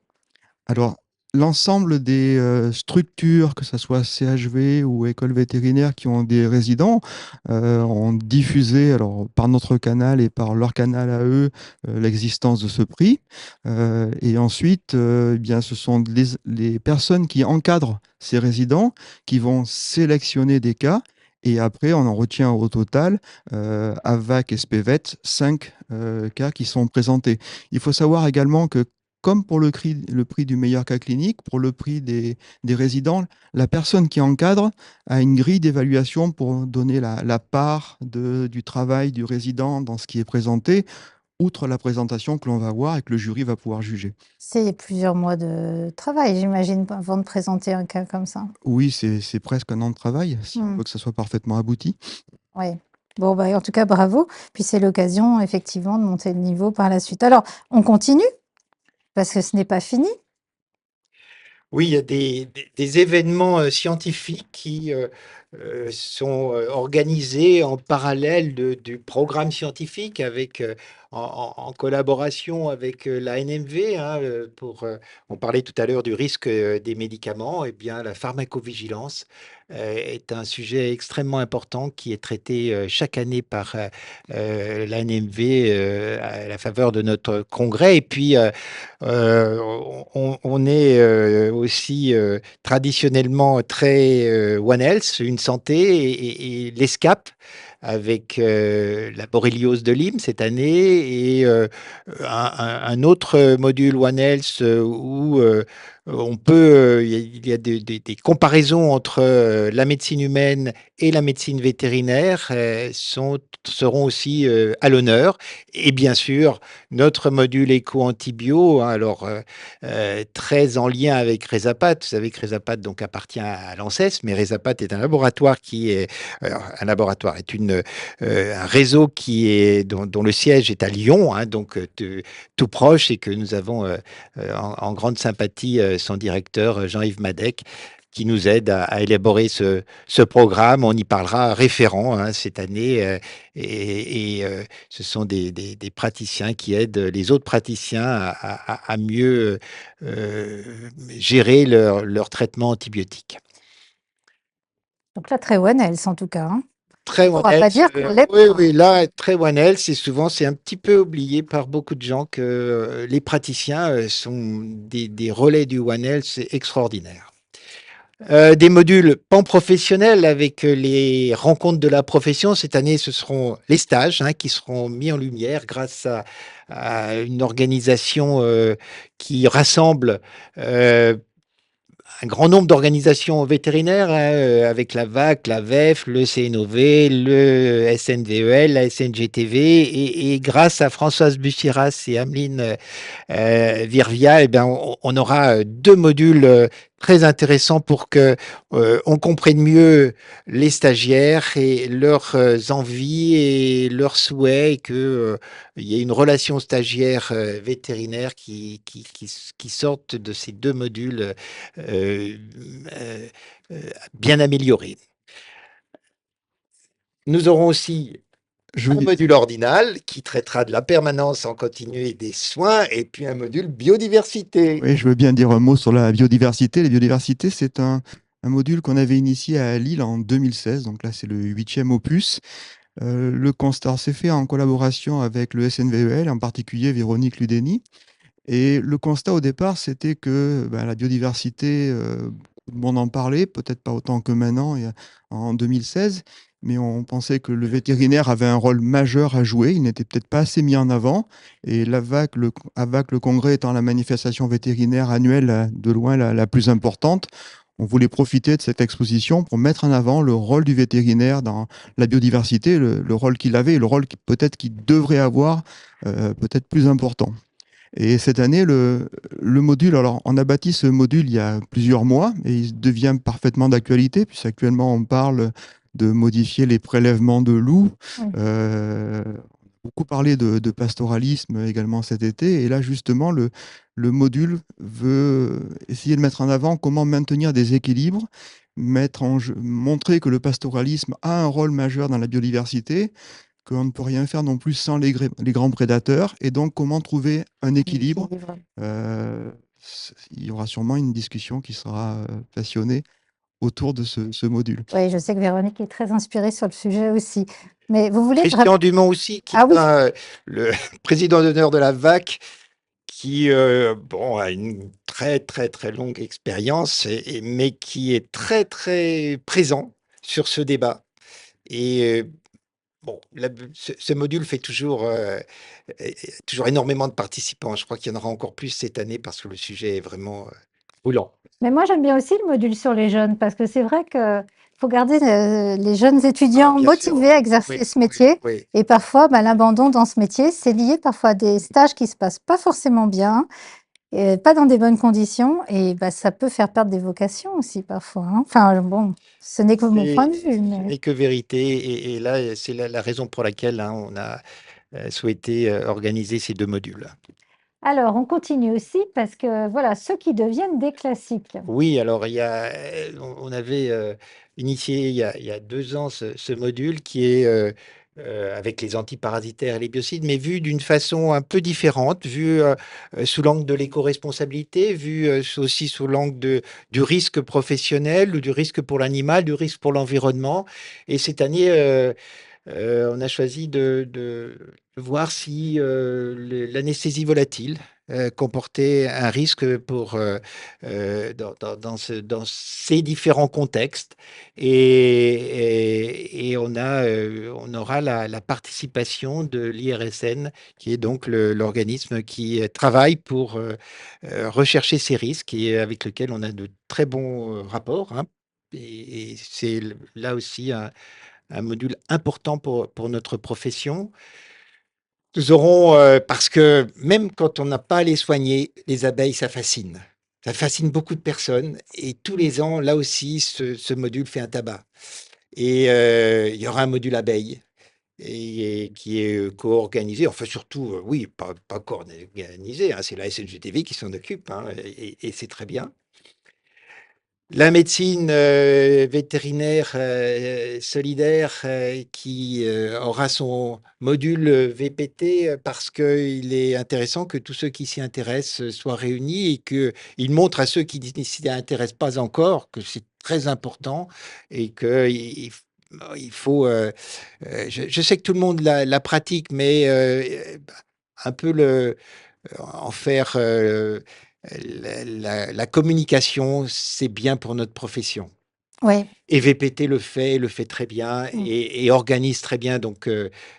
[SPEAKER 7] Alors, l'ensemble des structures, que ce soit CHV ou école vétérinaire qui ont des résidents, ont diffusé, alors, par notre canal et par leur canal à eux, l'existence de ce prix. Et ensuite, eh bien, ce sont les personnes qui encadrent ces résidents qui vont sélectionner des cas. Et après, on en retient au total, AVAC et SPVET, 5 cas qui sont présentés. Il faut savoir également que comme pour le prix du meilleur cas clinique, pour le prix des résidents, la personne qui encadre a une grille d'évaluation pour donner la part du travail du résident dans ce qui est présenté, outre la présentation que l'on va voir et que le jury va pouvoir juger.
[SPEAKER 1] C'est plusieurs mois de travail, j'imagine, avant de présenter un cas comme ça.
[SPEAKER 7] Oui, c'est presque un an de travail, si on veut que ça soit parfaitement abouti.
[SPEAKER 1] Oui. Bon, bah, en tout cas, bravo. Puis c'est l'occasion, effectivement, de monter le niveau par la suite. Alors, on continue, parce que ce n'est pas fini.
[SPEAKER 2] Oui, il y a des événements scientifiques qui sont organisés en parallèle du programme scientifique avec, en collaboration avec la NMV, hein, on parlait tout à l'heure du risque des médicaments. Eh bien, la pharmacovigilance est un sujet extrêmement important qui est traité chaque année par la NMV à la faveur de notre congrès. Et puis, on est aussi traditionnellement très One Health, une santé et l'ESCAP, avec la borréliose de Lyme cette année et un autre module One Health où on peut, il y a des comparaisons entre la médecine humaine et la médecine vétérinaire seront aussi à l'honneur. Et bien sûr, notre module éco-antibio, hein, alors très en lien avec Resapat. Vous savez que Resapat donc appartient à l'ANSES, mais Resapat est un laboratoire qui est un laboratoire est un réseau dont le siège est à Lyon, hein, donc tout proche, et que nous avons en grande sympathie son directeur Jean-Yves Madec, qui nous aide à élaborer ce programme. On y parlera référent hein, cette année ce sont des praticiens qui aident les autres praticiens à mieux gérer leur traitement antibiotique.
[SPEAKER 1] Donc là, très One Health en tout cas. Hein.
[SPEAKER 2] Très
[SPEAKER 1] On
[SPEAKER 2] One
[SPEAKER 1] va pas
[SPEAKER 2] Health,
[SPEAKER 1] dire qu'on l'est
[SPEAKER 2] oui,
[SPEAKER 1] pas.
[SPEAKER 2] oui, là, très One Health, c'est un petit peu oublié par beaucoup de gens que les praticiens sont des relais du One Health, c'est extraordinaire. Des modules pan-professionnels avec les rencontres de la profession. Cette année, ce seront les stages hein, qui seront mis en lumière grâce à une organisation qui rassemble un grand nombre d'organisations vétérinaires hein, avec la VAC, la VEF, le CNOV, le SNVEL, la SNGTV et grâce à Françoise Bussiras et Ameline Virvia, eh bien, on aura deux modules très intéressants pour que on comprenne mieux les stagiaires et leurs envies et leurs souhaits et que il y ait une relation stagiaire vétérinaire qui sorte de ces deux modules euh, euh, bien améliorés. Nous aurons aussi un module ordinal qui traitera de la permanence en continu et des soins, et puis un module biodiversité.
[SPEAKER 7] Oui, je veux bien dire un mot sur la biodiversité. La biodiversité, c'est un module qu'on avait initié à Lille en 2016, donc là c'est le 8e opus. Le constat s'est fait en collaboration avec le SNVEL, en particulier Véronique Ludeni. Et le constat au départ, c'était que la biodiversité, beaucoup de monde en parlait, peut-être pas autant que maintenant, en 2016, mais on pensait que le vétérinaire avait un rôle majeur à jouer. Il n'était peut-être pas assez mis en avant. Et l'AVAC, le congrès étant la manifestation vétérinaire annuelle de loin la plus importante, on voulait profiter de cette exposition pour mettre en avant le rôle du vétérinaire dans la biodiversité, le rôle qu'il avait et le rôle peut-être qu'il devrait avoir, peut-être plus important. Et cette année, le module, alors on a bâti ce module il y a plusieurs mois et il devient parfaitement d'actualité, puisqu'actuellement on parle de modifier les prélèvements de loups.
[SPEAKER 1] Oui.
[SPEAKER 7] Beaucoup parlé de pastoralisme également cet été. Et là, justement, le module veut essayer de mettre en avant comment maintenir des équilibres, montrer que le pastoralisme a un rôle majeur dans la biodiversité, qu'on ne peut rien faire non plus sans les grands prédateurs, et donc comment trouver un équilibre. Il y aura sûrement une discussion qui sera passionnée autour de ce module.
[SPEAKER 1] Oui, je sais que Véronique est très inspirée sur le sujet aussi. Mais vous voulez...
[SPEAKER 2] Christian Dumont aussi, qui est le président d'honneur de la VAC, qui bon, a une très très très longue expérience, mais qui est très très présent sur ce débat. Et bon, ce module fait toujours énormément de participants. Je crois qu'il y en aura encore plus cette année parce que le sujet est vraiment brûlant.
[SPEAKER 1] Mais moi, j'aime bien aussi le module sur les jeunes parce que c'est vrai qu'il faut garder les jeunes étudiants motivés à exercer ce métier.
[SPEAKER 2] Oui.
[SPEAKER 1] Et parfois, l'abandon dans ce métier, c'est lié parfois à des stages qui ne se passent pas forcément bien, et pas dans des bonnes conditions. Et ça peut faire perdre des vocations aussi parfois. Hein. Enfin, bon, ce n'est que mon point de vue.
[SPEAKER 2] Ce n'est que vérité. Et là, c'est la raison pour laquelle hein, on a souhaité organiser ces deux modules.
[SPEAKER 1] Alors, on continue aussi parce que voilà, ceux qui deviennent des classiques.
[SPEAKER 2] Oui, alors on avait initié il y a 2 ans ce module qui est avec les antiparasitaires et les biocides, mais vu d'une façon un peu différente, vu sous l'angle de l'éco-responsabilité, vu aussi sous l'angle du risque professionnel ou du risque pour l'animal, du risque pour l'environnement. Et cette année, on a choisi de voir si l'anesthésie volatile comportait un risque dans ces différents contextes. Et on aura la participation de l'IRSN, qui est donc l'organisme qui travaille pour rechercher ces risques et avec lequel on a de très bons rapports, hein. Et c'est là aussi un module important pour notre profession. Nous aurons, parce que même quand on n'a pas à les soigner, les abeilles, ça fascine. Ça fascine beaucoup de personnes et tous les ans, là aussi, ce module fait un tabac. Et il y aura un module abeille et qui est co-organisé, enfin surtout, oui, pas co-organisé, hein, c'est la SNGTV qui s'en occupe, hein, et c'est très bien. La médecine vétérinaire solidaire qui aura son module VPT parce qu'il est intéressant que tous ceux qui s'y intéressent soient réunis et qu'ils montrent à ceux qui ne s'y intéressent pas encore que c'est très important et qu'il faut... je sais que tout le monde la pratique, mais un peu en faire la communication, c'est bien pour notre profession.
[SPEAKER 1] Oui.
[SPEAKER 2] Et VPT le fait très bien et organise très bien. Donc,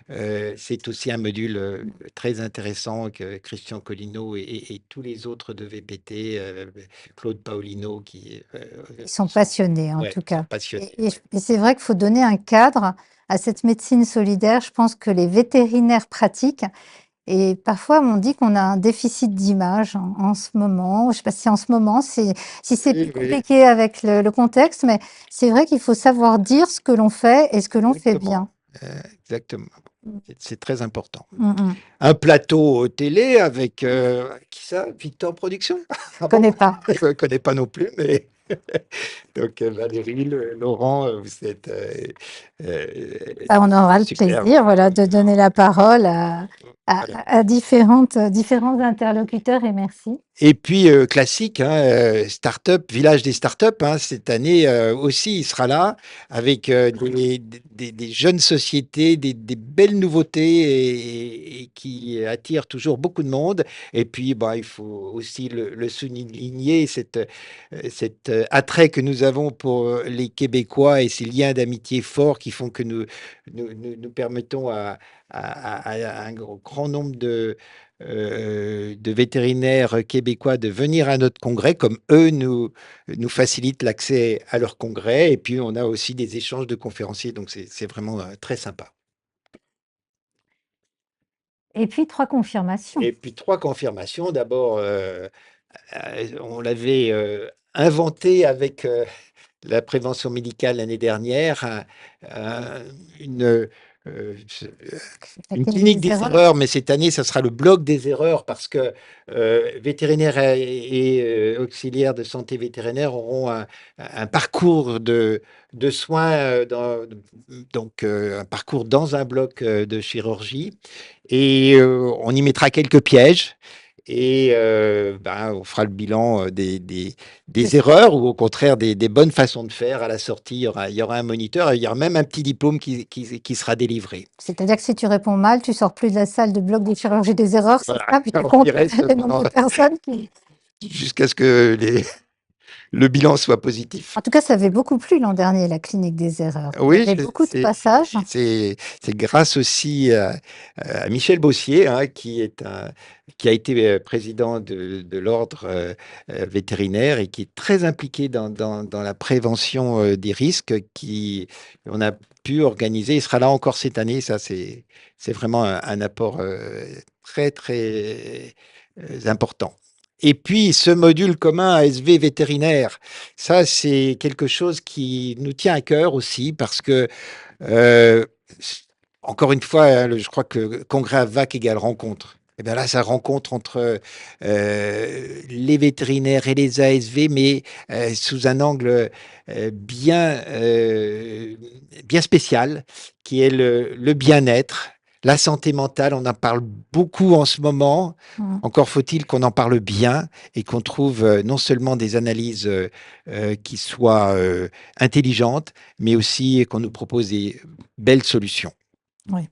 [SPEAKER 2] c'est aussi un module très intéressant que Christian Collineau et tous les autres de VPT, Claude Paolino,
[SPEAKER 1] Ils sont passionnés, en
[SPEAKER 2] ouais,
[SPEAKER 1] tout
[SPEAKER 2] qui sont
[SPEAKER 1] cas.
[SPEAKER 2] passionnés.
[SPEAKER 1] Et c'est vrai qu'il faut donner un cadre à cette médecine solidaire. Je pense que les vétérinaires pratiquent. Et parfois, on dit qu'on a un déficit d'image en ce moment. Je ne sais pas si en ce moment, si c'est
[SPEAKER 2] Oui,
[SPEAKER 1] plus
[SPEAKER 2] oui,
[SPEAKER 1] compliqué avec le contexte, mais c'est vrai qu'il faut savoir dire ce que l'on fait et ce que l'on fait bien.
[SPEAKER 2] exactement. C'est très important.
[SPEAKER 1] Mm.
[SPEAKER 2] Un plateau télé avec qui ça? Victor Production?
[SPEAKER 1] Je ne connais pas.
[SPEAKER 2] Je ne connais pas non plus, mais donc Valérie, Laurent, vous êtes
[SPEAKER 1] On aura le
[SPEAKER 2] super.
[SPEAKER 1] plaisir, voilà, de donner la parole à
[SPEAKER 2] Voilà.
[SPEAKER 1] différents interlocuteurs et merci.
[SPEAKER 2] Et puis classique, hein, start-up, village des start-up, hein, cette année aussi, il sera là avec des jeunes sociétés, des belles nouveautés et qui attirent toujours beaucoup de monde. Et puis, bah, il faut aussi le souligner, cet attrait que nous avons pour les Québécois et ces liens d'amitié forts qui font que nous permettons à un grand nombre de vétérinaires québécois de venir à notre congrès, comme eux nous facilitent l'accès à leur congrès. Et puis, on a aussi des échanges de conférenciers, donc c'est vraiment très sympa.
[SPEAKER 1] Et puis 3 confirmations.
[SPEAKER 2] Et puis, 3 confirmations. D'abord, on l'avait inventé avec la prévention médicale l'année dernière, une clinique des erreurs, mais cette année, ça sera le bloc des erreurs parce que vétérinaires et auxiliaires de santé vétérinaire auront un parcours de soins, donc un parcours dans un bloc de chirurgie. Et on y mettra quelques pièges. Et on fera le bilan des erreurs ou au contraire des bonnes façons de faire. À la sortie, il y aura un moniteur et il y aura même un petit diplôme qui sera délivré.
[SPEAKER 1] C'est-à-dire que si tu réponds mal, tu sors plus de la salle de bloc de chirurgie des erreurs, c'est
[SPEAKER 2] Voilà.
[SPEAKER 1] ça, puis tu
[SPEAKER 2] On
[SPEAKER 1] comptes
[SPEAKER 2] y reste
[SPEAKER 1] le nombre de personnes qui...
[SPEAKER 2] jusqu'à ce que le bilan soit positif.
[SPEAKER 1] En tout cas, ça avait beaucoup plu l'an dernier, la clinique des erreurs.
[SPEAKER 2] Oui,
[SPEAKER 1] Il y avait beaucoup de passages.
[SPEAKER 2] c'est grâce aussi à Michel Bossier, hein, qui a été président de l'ordre vétérinaire et qui est très impliqué dans la prévention des risques on a pu organiser. Il sera là encore cette année. Ça, c'est vraiment un apport très, très important. Et puis, ce module commun ASV vétérinaire, ça, c'est quelque chose qui nous tient à cœur aussi parce que, euh, encore une fois, hein, je crois que congrès à VAC égale rencontre. Et bien là, ça rencontre entre les vétérinaires et les ASV, mais sous un angle bien spécial, qui est le bien-être, la santé mentale. On en parle beaucoup en ce moment. Encore faut-il qu'on en parle bien et qu'on trouve non seulement des analyses qui soient intelligentes, mais aussi qu'on nous propose des belles solutions.
[SPEAKER 1] Oui,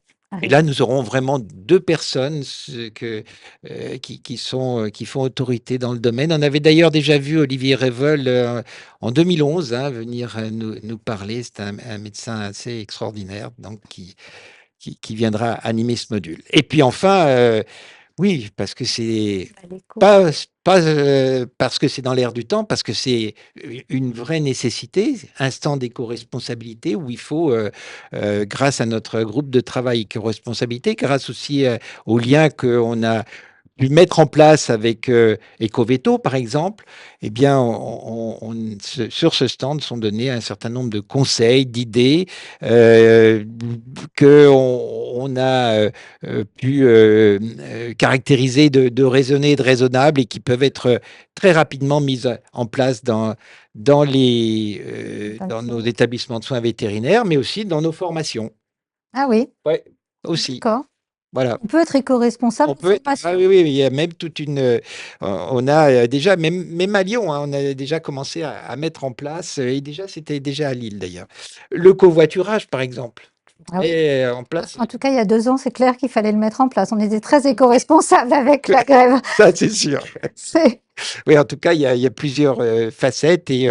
[SPEAKER 2] Et là, nous aurons vraiment 2 personnes qui font autorité dans le domaine. On avait d'ailleurs déjà vu Olivier Revel en 2011 venir nous parler. C'est un médecin assez extraordinaire donc qui viendra animer ce module. Et puis enfin, oui, parce que c'est pas parce que c'est dans l'air du temps, parce que c'est une vraie nécessité, instant d'éco-responsabilité où il faut, grâce à notre groupe de travail éco-responsabilité, grâce aussi aux liens qu'on a pu mettre en place avec Ecoveto, par exemple, eh bien, sur ce stand sont donnés un certain nombre de conseils, d'idées qu'on a pu caractériser de raisonnés et de raisonnables et qui peuvent être très rapidement mises en place dans nos établissements de soins vétérinaires, mais aussi dans nos formations.
[SPEAKER 1] Ah oui,
[SPEAKER 2] Ouais, aussi.
[SPEAKER 1] d'accord.
[SPEAKER 2] Voilà.
[SPEAKER 1] On peut être éco-responsable
[SPEAKER 2] On
[SPEAKER 1] en
[SPEAKER 2] peut
[SPEAKER 1] formation.
[SPEAKER 2] oui, oui, il y a même toute une, on a déjà même à Lyon, on a déjà commencé à mettre en place, et déjà c'était déjà à Lille d'ailleurs. Le covoiturage par exemple
[SPEAKER 1] Ah oui.
[SPEAKER 2] est en place.
[SPEAKER 1] En tout cas, il y a 2 ans, c'est clair qu'il fallait le mettre en place. On était très éco-responsables avec la grève.
[SPEAKER 2] Ça c'est sûr.
[SPEAKER 1] C'est
[SPEAKER 2] Oui, en tout cas, il y a plusieurs facettes et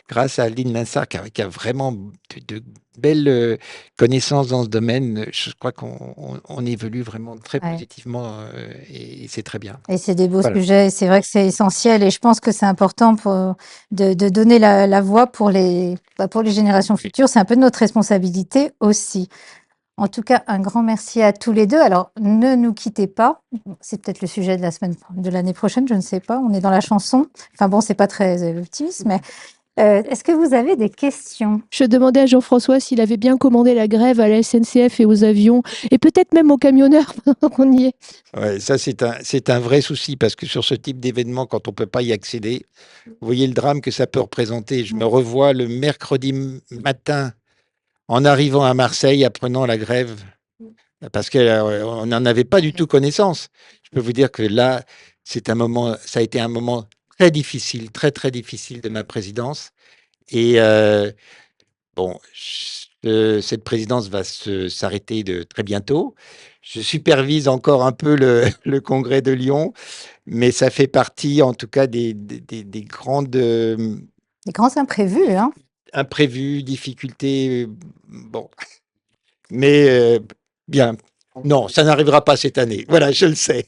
[SPEAKER 2] grâce à Lynn Linsart qui a vraiment de belles connaissances dans ce domaine, je crois qu'on évolue vraiment très
[SPEAKER 1] ouais.
[SPEAKER 2] positivement et c'est très bien.
[SPEAKER 1] Et c'est des beaux
[SPEAKER 2] Voilà.
[SPEAKER 1] sujets. C'est vrai que c'est essentiel et je pense que c'est important de donner la voix pour les générations futures. C'est un peu de notre responsabilité aussi. En tout cas, un grand merci à tous les deux. Alors, ne nous quittez pas. C'est peut-être le sujet de l'année prochaine, je ne sais pas. On est dans la chanson. Enfin bon, c'est pas très optimiste, mais est-ce que vous avez des questions?
[SPEAKER 4] Je demandais à Jean-François s'il avait bien commandé la grève à la SNCF et aux avions, et peut-être même aux camionneurs pendant qu'on y est.
[SPEAKER 2] Ouais, ça, c'est un vrai souci parce que sur ce type d'événement, quand on peut pas y accéder, vous voyez le drame que ça peut représenter. Je me revois le mercredi matin en arrivant à Marseille, apprenant la grève, parce qu'on n'en avait pas du tout connaissance. Je peux vous dire que là, ça a été un moment très difficile, très, très difficile de ma présidence. Et bon, cette présidence va s'arrêter de très bientôt. Je supervise encore un peu le congrès de Lyon, mais ça fait partie, en tout cas, des grandes
[SPEAKER 1] Des grands imprévus, hein?
[SPEAKER 2] imprévus, difficultés. Bon, mais bien. Non, ça n'arrivera pas cette année. Voilà, je le sais.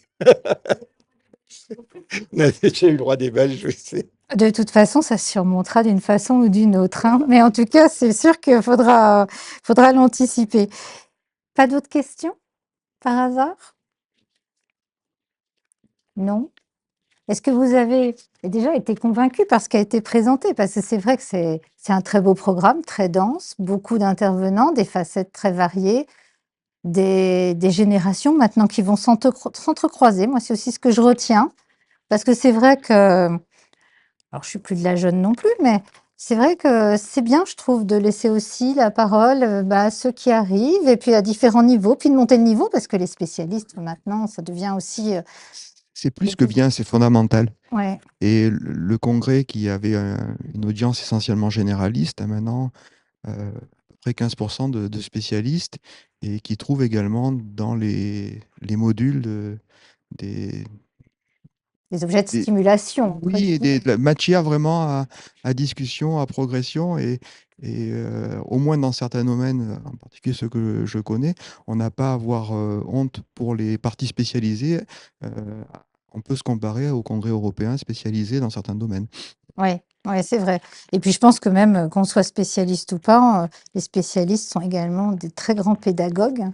[SPEAKER 2] J'ai eu le droit des balles, je le sais.
[SPEAKER 1] De toute façon, ça se surmontera d'une façon ou d'une autre, hein. Mais en tout cas, c'est sûr qu'il faudra l'anticiper. Pas d'autres questions, par hasard? Non? Est-ce que vous avez déjà été convaincu par ce qui a été présenté? Parce que c'est vrai que c'est un très beau programme, très dense, beaucoup d'intervenants, des facettes très variées, des générations maintenant qui vont s'entrecroiser. Moi, c'est aussi ce que je retiens. Parce que c'est vrai que alors je suis plus de la jeune non plus, mais c'est vrai que c'est bien, je trouve, de laisser aussi la parole, à ceux qui arrivent et puis à différents niveaux, puis de monter le niveau parce que les spécialistes maintenant, ça devient aussi,
[SPEAKER 7] C'est plus que bien, c'est fondamental.
[SPEAKER 1] ouais,
[SPEAKER 7] Et le congrès qui avait une audience essentiellement généraliste a maintenant à peu près 15% de spécialistes et qui trouvent également dans les modules des,
[SPEAKER 1] des objets de
[SPEAKER 7] des-
[SPEAKER 1] stimulation, entre
[SPEAKER 7] oui, et
[SPEAKER 1] guillemets.
[SPEAKER 7] de la matière vraiment à discussion, à progression. Et au moins dans certains domaines, en particulier ceux que je connais, on n'a pas à avoir honte pour les parties spécialisées. Euh, on peut se comparer au congrès européen spécialisé dans certains domaines.
[SPEAKER 1] Ouais, ouais, c'est vrai et puis je pense que même, qu'on soit spécialiste ou pas, les spécialistes sont également des très grands pédagogues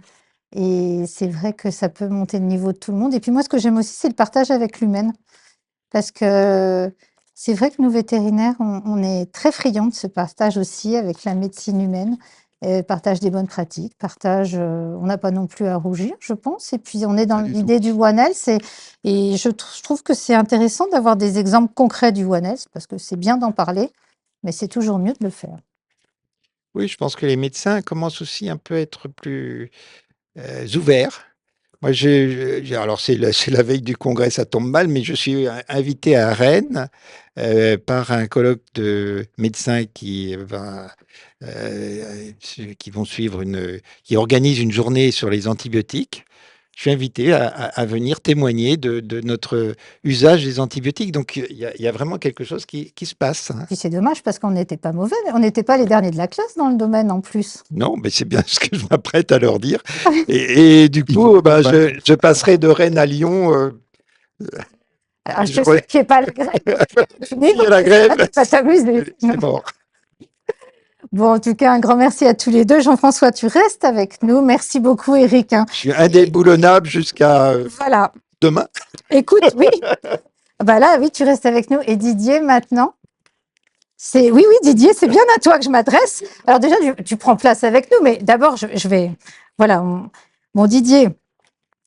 [SPEAKER 1] et c'est vrai que ça peut monter le niveau de tout le monde et puis moi, ce que j'aime aussi, c'est le partage avec l'humaine. Parce que c'est vrai que nous, vétérinaires, on est très friands de ce partage aussi avec la médecine humaine, partage des bonnes pratiques, partage, on n'a pas non plus à rougir, je pense et puis on est dans
[SPEAKER 7] Pas du tout.
[SPEAKER 1] l'idée du One Health et je trouve que c'est intéressant d'avoir des exemples concrets du One Health parce que c'est bien d'en parler, mais c'est toujours mieux de le faire.
[SPEAKER 2] Oui, je pense que les médecins commencent aussi un peu à être plus ouverts. Moi, alors c'est la veille du congrès, ça tombe mal, mais je suis invité à Rennes par un colloque de médecins qui vont suivre qui organise une journée sur les antibiotiques. Je suis invité à venir témoigner de notre usage des antibiotiques. Donc, il y a vraiment quelque chose qui se passe, hein.
[SPEAKER 1] Puis c'est dommage parce qu'on n'était pas mauvais, on n'était pas les derniers de la classe dans le domaine en plus.
[SPEAKER 2] Non, mais c'est bien ce que je m'apprête à leur dire. Et du coup, je passerai de Rennes à Lyon.
[SPEAKER 1] Alors, je
[SPEAKER 2] Je
[SPEAKER 1] te
[SPEAKER 2] re-
[SPEAKER 1] sais qu'il n'y ait pas la grève.
[SPEAKER 2] Il y a la grève,
[SPEAKER 1] Tu vas t'amuser.
[SPEAKER 2] c'est mort.
[SPEAKER 1] Bon, en tout cas, un grand merci à tous les deux. Jean-François, tu restes avec nous. Merci beaucoup, Eric, hein.
[SPEAKER 2] Je suis indéboulonnable jusqu'à
[SPEAKER 1] Voilà.
[SPEAKER 2] demain.
[SPEAKER 1] Écoute, oui. Bah là, oui, tu restes avec nous. Et Didier, maintenant, oui, Didier, c'est bien à toi que je m'adresse. Alors déjà, tu prends place avec nous, mais d'abord, je vais, voilà, bon, Didier,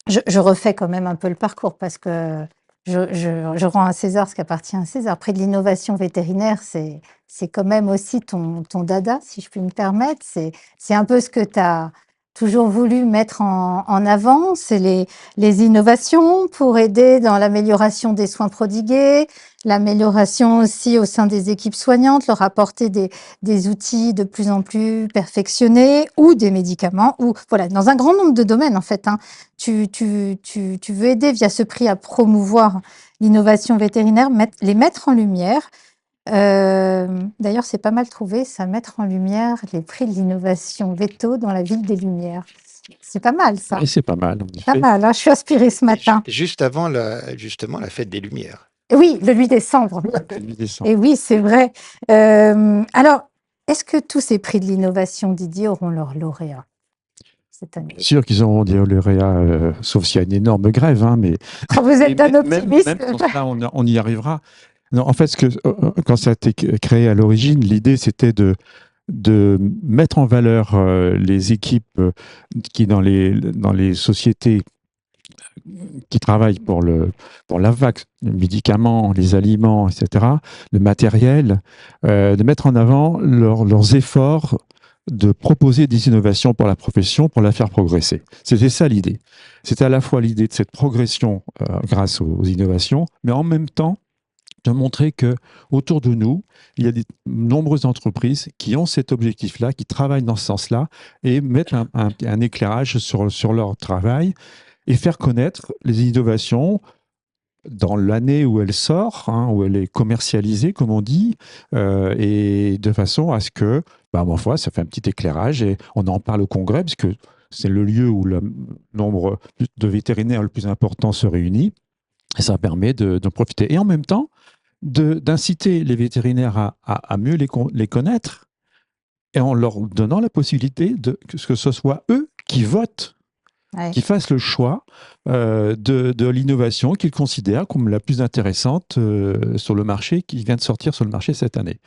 [SPEAKER 1] je refais quand même un peu le parcours parce que je rends à César ce qui appartient à César. Près de l'innovation vétérinaire, c'est quand même aussi ton dada, si je puis me permettre. C'est un peu ce que tu as toujours voulu mettre en avant, c'est les innovations pour aider dans l'amélioration des soins prodigués, l'amélioration aussi au sein des équipes soignantes, leur apporter des outils de plus en plus perfectionnés ou des médicaments, ou voilà, dans un grand nombre de domaines en fait, hein. Tu veux aider via ce prix à promouvoir l'innovation vétérinaire, les mettre en lumière. D'ailleurs, c'est pas mal trouvé, ça, mettre en lumière les prix de l'innovation Veto dans la ville des Lumières. C'est pas mal, ça.
[SPEAKER 8] Et c'est pas mal, en
[SPEAKER 1] Pas
[SPEAKER 8] effet.
[SPEAKER 1] mal, hein, je suis inspirée ce matin.
[SPEAKER 2] Juste avant justement la fête des Lumières.
[SPEAKER 1] Et oui, le 8 décembre.
[SPEAKER 8] Le 8 décembre.
[SPEAKER 1] Et oui, c'est vrai. Alors, est-ce que tous ces prix de l'innovation, Didier, auront leur lauréat cette année?
[SPEAKER 8] Bien sûr qu'ils auront des lauréats, sauf s'il y a une énorme grève, hein, mais
[SPEAKER 1] Vous êtes d'un
[SPEAKER 8] même
[SPEAKER 1] optimiste.
[SPEAKER 8] sans ça, on y arrivera. Non, en fait, quand ça a été créé à l'origine, l'idée, c'était de mettre en valeur les équipes qui, dans les sociétés qui travaillent pour l'AVVAC, les médicaments, les aliments, etc., le matériel, de mettre en avant leurs efforts de proposer des innovations pour la profession, pour la faire progresser. C'était ça l'idée. C'était à la fois l'idée de cette progression grâce aux innovations, mais en même temps, de montrer que autour de nous, il y a de nombreuses entreprises qui ont cet objectif-là, qui travaillent dans ce sens-là et mettent un éclairage sur leur travail et faire connaître les innovations dans l'année où elle sort, hein, où elle est commercialisée, comme on dit, et de façon à ce que, ma foi, ça fait un petit éclairage et on en parle au congrès, parce que c'est le lieu où le nombre de vétérinaires le plus important se réunit, et ça permet de profiter. Et en même temps, d'inciter les vétérinaires à mieux les connaître, et en leur donnant la possibilité que ce soit eux qui votent,
[SPEAKER 1] Ouais.
[SPEAKER 8] qui fassent le choix de l'innovation qu'ils considèrent comme la plus intéressante sur le marché, qui vient de sortir sur le marché cette année.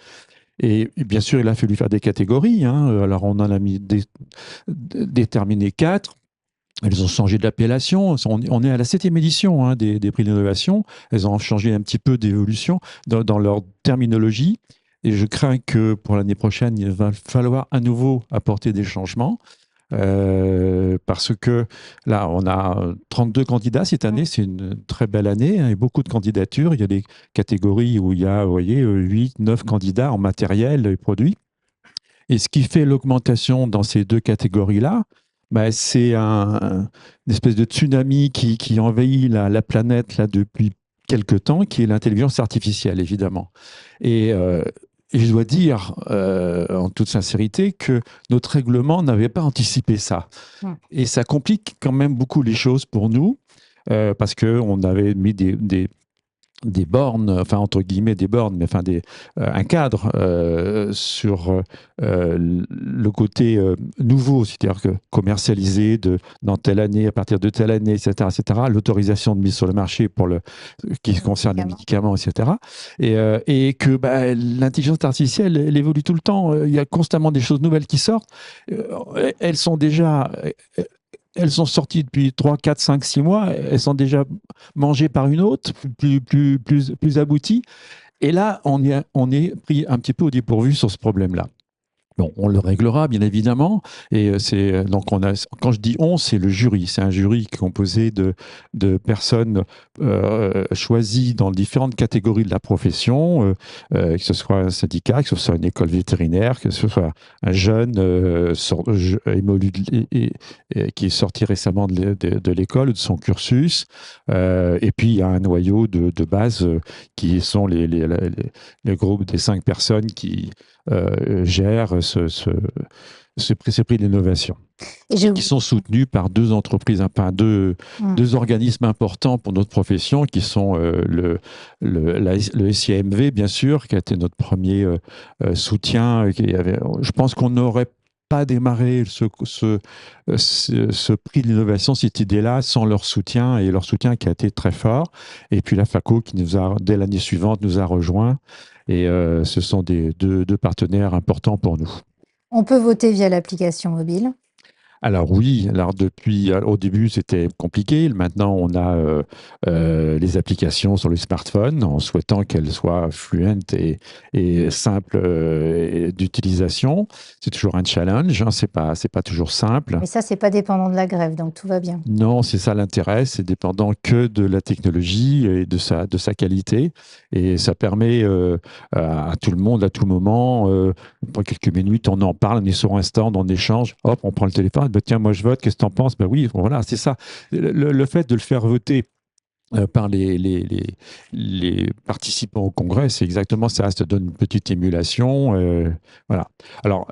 [SPEAKER 8] Et bien sûr, il a fallu faire des catégories, hein. Alors, on en a mis déterminé 4. Elles ont changé d'appellation. On est à la 7e édition, hein, des prix d'innovation. Elles ont changé un petit peu d'évolution dans leur terminologie. Et je crains que pour l'année prochaine, il va falloir à nouveau apporter des changements. Parce que là, on a 32 candidats cette année. C'est une très belle année, hein, et beaucoup de candidatures. Il y a des catégories où il y a, vous voyez, 8, 9 candidats en matériel et produits. Et ce qui fait l'augmentation dans ces deux catégories-là, c'est une espèce de tsunami qui envahit la planète là, depuis quelque temps, qui est l'intelligence artificielle, évidemment. Et je dois dire, en toute sincérité, que notre règlement n'avait pas anticipé ça. Et ça complique quand même beaucoup les choses pour nous, parce qu'on avait mis des bornes, enfin entre guillemets des bornes, mais enfin un cadre sur le côté nouveau, c'est-à-dire que commercialisé dans telle année, à partir de telle année, etc., l'autorisation de mise sur le marché qui concerne les médicaments, etc. Et que l'intelligence artificielle, elle évolue tout le temps. Il y a constamment des choses nouvelles qui sortent. Elles sont sorties depuis 3, 4, 5, 6 mois. Elles sont déjà mangées par une autre, plus aboutie. Et là, on est pris un petit peu au dépourvu sur ce problème-là. Bon, on le réglera bien évidemment. Et donc quand je dis on, c'est le jury. C'est un jury qui est composé de personnes choisies dans différentes catégories de la profession, que ce soit un syndicat, que ce soit une école vétérinaire, que ce soit un jeune qui est sorti récemment de l'école, de son cursus. Et puis il y a un noyau de base qui sont les groupes des 5 personnes qui gèrent ces prix d'innovation, qui sont soutenus par 2 entreprises, enfin deux organismes importants pour notre profession, qui sont le SIAMV, bien sûr, qui a été notre premier soutien. Je pense qu'on n'aurait pas démarré ce prix de l'innovation, cette idée-là, sans leur soutien, et leur soutien qui a été très fort. Et puis la FACO, qui dès l'année suivante, nous a rejoints. Et ce sont deux partenaires importants pour nous.
[SPEAKER 1] On peut voter via l'application mobile.
[SPEAKER 8] Alors oui, au début c'était compliqué. Maintenant on a les applications sur le smartphone, en souhaitant qu'elles soient fluentes et simples d'utilisation. C'est toujours un challenge, hein, c'est pas toujours simple.
[SPEAKER 1] Mais ça, c'est pas dépendant de la grève, donc tout va bien.
[SPEAKER 8] Non, c'est ça l'intérêt, c'est dépendant que de la technologie et de sa qualité. Et ça permet à tout le monde, à tout moment, pour quelques minutes, on en parle, on est sur un stand, on échange, hop, on prend le téléphone, bah, tiens, moi je vote, qu'est-ce que tu en penses? Ben oui, voilà, c'est ça. Le fait de le faire voter par les participants au congrès, c'est exactement ça, ça donne une petite émulation. Voilà. Alors,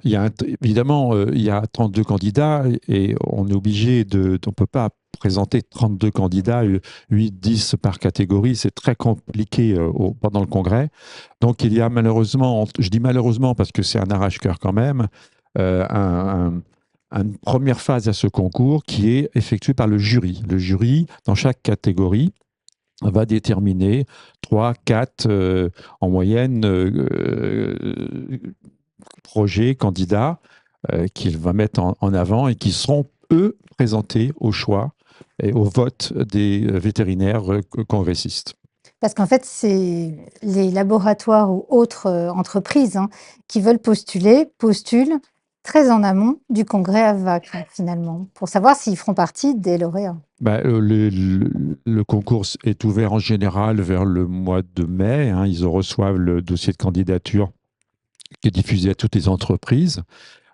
[SPEAKER 8] évidemment, il y a 32 candidats et on est obligé on ne peut pas présenter 32 candidats, 8, 10 par catégorie, c'est très compliqué pendant le congrès. Donc, il y a malheureusement, je dis malheureusement parce que c'est un arrache-cœur quand même, une première phase à ce concours qui est effectuée par le jury. Le jury, dans chaque catégorie, va déterminer 3, 4 en moyenne projets, candidats qu'il va mettre en avant et qui seront, eux, présentés au choix et au vote des vétérinaires congressistes.
[SPEAKER 1] Parce qu'en fait, c'est les laboratoires ou autres entreprises qui veulent postulent très en amont du congrès AVVAC, finalement, pour savoir s'ils feront partie des lauréats.
[SPEAKER 8] Bah, le concours est ouvert en général vers le mois de mai. Hein. Ils reçoivent le dossier de candidature qui est diffusé à toutes les entreprises,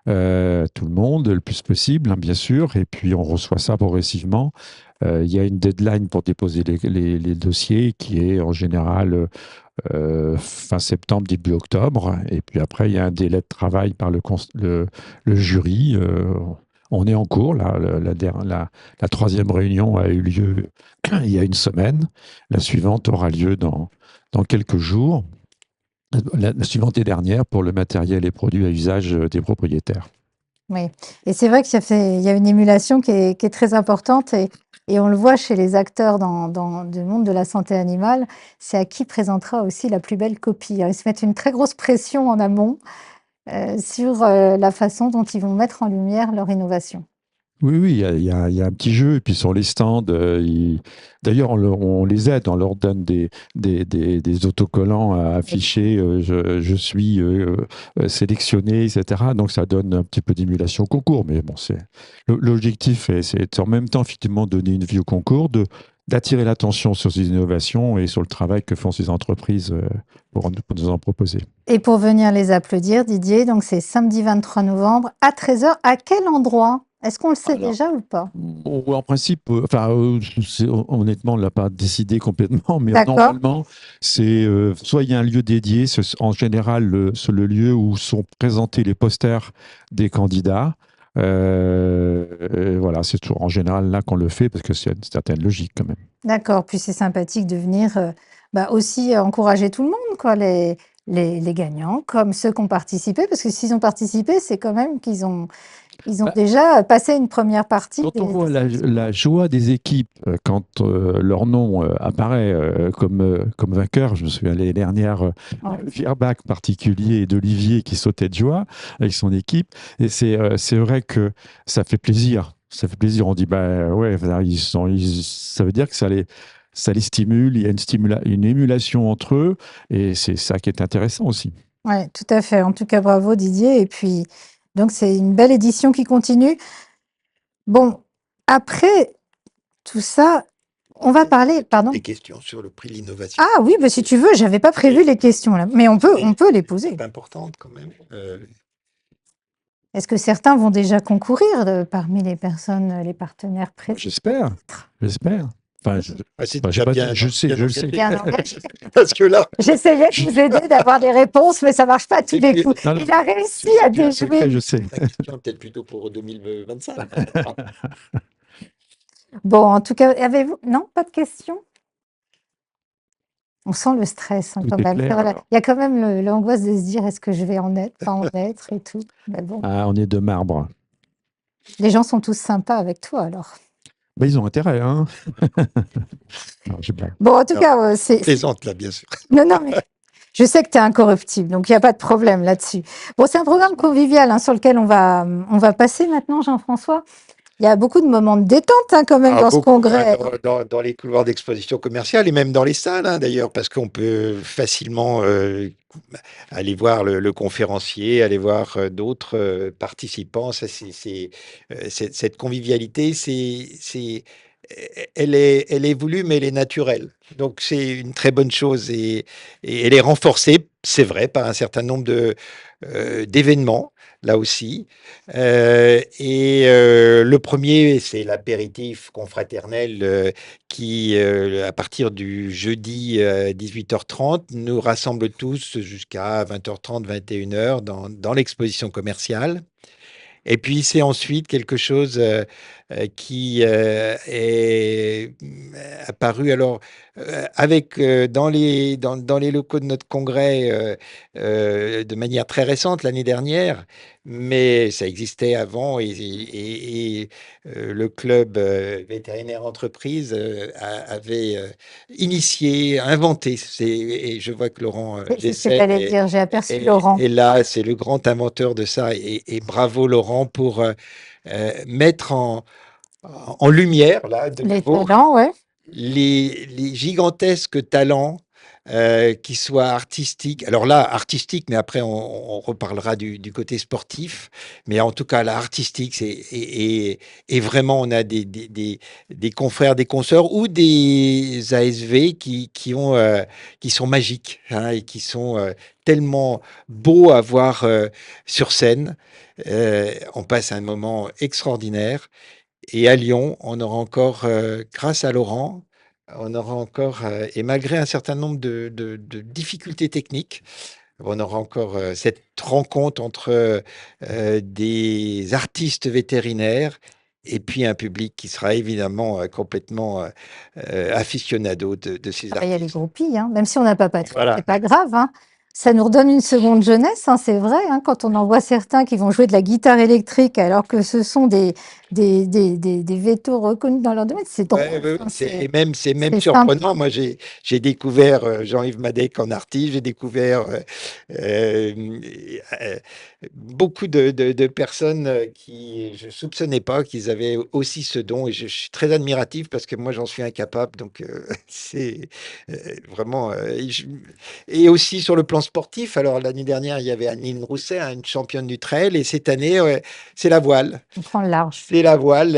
[SPEAKER 8] tout le monde, le plus possible, hein, bien sûr. Et puis, on reçoit ça progressivement. Il y a une deadline pour déposer les dossiers qui est en général fin septembre, début octobre. Et puis après, il y a un délai de travail par le jury. On est en cours. La 3e réunion a eu lieu il y a une semaine. La suivante aura lieu dans quelques jours. La suivante et dernière pour le matériel et produits à usage des propriétaires.
[SPEAKER 1] Oui, et c'est vrai qu'il y a une émulation qui est très importante et on le voit chez les acteurs dans le monde de la santé animale, c'est à qui présentera aussi la plus belle copie. Ils se mettent une très grosse pression en amont sur la façon dont ils vont mettre en lumière leur innovation.
[SPEAKER 8] Oui, il y a un petit jeu, et puis sur les stands, d'ailleurs on les aide, on leur donne des autocollants à afficher, je suis sélectionné, etc. Donc ça donne un petit peu d'émulation au concours, mais bon, l'objectif, c'est en même temps effectivement donner une vie au concours, d'attirer l'attention sur ces innovations et sur le travail que font ces entreprises pour nous en proposer.
[SPEAKER 1] Et pour venir les applaudir, Didier, donc c'est samedi 23 novembre à 13h, à quel endroit ? Est-ce qu'on le sait déjà ou pas?
[SPEAKER 8] En principe, honnêtement, on ne l'a pas décidé complètement, mais normalement, c'est soit il y a un lieu dédié, en général le lieu où sont présentés les posters des candidats. Voilà, c'est toujours en général là qu'on le fait parce que c'est une certaine logique quand même.
[SPEAKER 1] D'accord, puis c'est sympathique de venir aussi encourager tout le monde, quoi, les gagnants, comme ceux qui ont participé, parce que s'ils ont participé, c'est quand même qu'ils ont déjà passé une première partie.
[SPEAKER 8] Quand on voit la joie des équipes, quand leur nom apparaît comme vainqueur, je me souviens l'année dernière, Vierbach particulier et d'Olivier qui sautait de joie avec son équipe, et c'est vrai que ça fait plaisir. Ça fait plaisir, on dit, bah ouais, ça veut dire que ça les stimule, il y a une émulation entre eux, et c'est ça qui est intéressant aussi.
[SPEAKER 1] Ouais, tout à fait. En tout cas, bravo Didier. Et puis, donc, c'est une belle édition qui continue. Bon, après tout ça, on va parler, pardon.
[SPEAKER 2] Des questions sur le prix de l'innovation.
[SPEAKER 1] Ah oui, bah, si tu veux, j'avais pas prévu les questions là, mais on peut les poser.
[SPEAKER 2] C'est importante quand même.
[SPEAKER 1] Est-ce que certains vont déjà concourir parmi les personnes, les partenaires présents?
[SPEAKER 8] J'espère. J'espère. Enfin,
[SPEAKER 2] C'est
[SPEAKER 8] enfin,
[SPEAKER 2] déjà bien,
[SPEAKER 8] je sais,
[SPEAKER 2] bien
[SPEAKER 8] je le sais.
[SPEAKER 2] engagé.
[SPEAKER 1] Bien engagé.
[SPEAKER 2] Parce que là,
[SPEAKER 1] J'essayais de vous aider d'avoir des réponses, mais ça marche pas à tous
[SPEAKER 2] Et
[SPEAKER 1] les
[SPEAKER 2] puis-
[SPEAKER 1] coups.
[SPEAKER 8] Non, non,
[SPEAKER 1] Il a réussi à
[SPEAKER 8] c'est un secret,
[SPEAKER 1] déjouer.
[SPEAKER 8] je sais.
[SPEAKER 2] la question est peut-être plutôt pour 2025.
[SPEAKER 1] Bon, en tout cas, avez-vous... Non, pas de questions? On sent le stress hein,
[SPEAKER 8] Tout
[SPEAKER 1] quand
[SPEAKER 8] est
[SPEAKER 1] même.
[SPEAKER 8] clair,
[SPEAKER 1] Voilà.
[SPEAKER 8] alors.
[SPEAKER 1] Il y a quand même l'angoisse de se dire est-ce que je vais en être, pas en être et tout. Mais bon,
[SPEAKER 8] Ah, on est de marbre.
[SPEAKER 1] les gens sont tous sympas avec toi alors.
[SPEAKER 8] Bah, ils ont intérêt, hein. Non, je blague.
[SPEAKER 1] Bon, en tout cas, c'est...
[SPEAKER 2] Plaisante là, bien sûr.
[SPEAKER 1] Non, non, mais je sais que tu es incorruptible, donc il n'y a pas de problème là-dessus. Bon, c'est un programme convivial hein, sur lequel on va passer maintenant, Jean-François. Il y a beaucoup de moments de détente hein, quand même dans ce
[SPEAKER 2] Beaucoup,
[SPEAKER 1] congrès.
[SPEAKER 2] dans les couloirs d'exposition commerciale et même dans les salles hein, d'ailleurs, parce qu'on peut facilement aller voir le conférencier, aller voir d'autres participants. Ça, cette convivialité, elle est voulue, mais elle est naturelle. Donc c'est une très bonne chose et elle est renforcée, c'est vrai, par un certain nombre d'événements, là aussi. Le premier, c'est l'apéritif confraternel qui, à partir du jeudi 18h30, nous rassemble tous jusqu'à 20h30, 21h dans l'exposition commerciale. Et puis, c'est ensuite quelque chose qui est apparu alors avec dans les locaux de notre congrès de manière très récente l'année dernière, mais ça existait avant et le club vétérinaire entreprise avait initié, inventé. Et je vois que Laurent
[SPEAKER 1] C'est ce que j'allais dire, j'ai aperçu Laurent.
[SPEAKER 2] et là, c'est le grand inventeur de ça. Et bravo Laurent pour mettre en lumière, là, de
[SPEAKER 1] Les
[SPEAKER 2] nouveau,
[SPEAKER 1] talents, ouais.
[SPEAKER 2] les gigantesques talents qui soient artistiques. Alors là, artistique, mais après, on reparlera du côté sportif. Mais en tout cas, là, artistique, et vraiment, on a des confrères, des consoeurs ou des ASV qui sont magiques hein, et qui sont tellement beaux à voir sur scène. On passe un moment extraordinaire. Et à Lyon, on aura encore, grâce à Laurent, on aura encore, et malgré un certain nombre de difficultés techniques, on aura encore cette rencontre entre des artistes vétérinaires et puis un public qui sera évidemment complètement aficionado de ces
[SPEAKER 1] Ah bah, il y a les
[SPEAKER 2] artistes.
[SPEAKER 1] groupies, hein. Même si on n'a pas patron,
[SPEAKER 2] Voilà.
[SPEAKER 1] c'est pas grave, hein. Ça nous redonne une seconde jeunesse, hein, c'est vrai, hein, quand on en voit certains qui vont jouer de la guitare électrique alors que ce sont des vétos reconnus dans leur domaine, c'est drôle.
[SPEAKER 2] Ouais, ouais,
[SPEAKER 1] Enfin,
[SPEAKER 2] c'est même
[SPEAKER 1] c'est
[SPEAKER 2] surprenant.
[SPEAKER 1] sympa.
[SPEAKER 2] Moi, j'ai découvert Jean-Yves Madec en artiste, j'ai découvert euh, euh, beaucoup de personnes qui je soupçonnais pas qu'ils avaient aussi ce don, et je suis très admiratif parce que moi, j'en suis incapable. Donc, c'est vraiment. Et aussi sur le plan sportif. Alors, l'année dernière, il y avait Anneline Rousset, hein, une championne du trail, et cette année, ouais, c'est la voile.
[SPEAKER 1] On prend le large.
[SPEAKER 2] C'est la voile.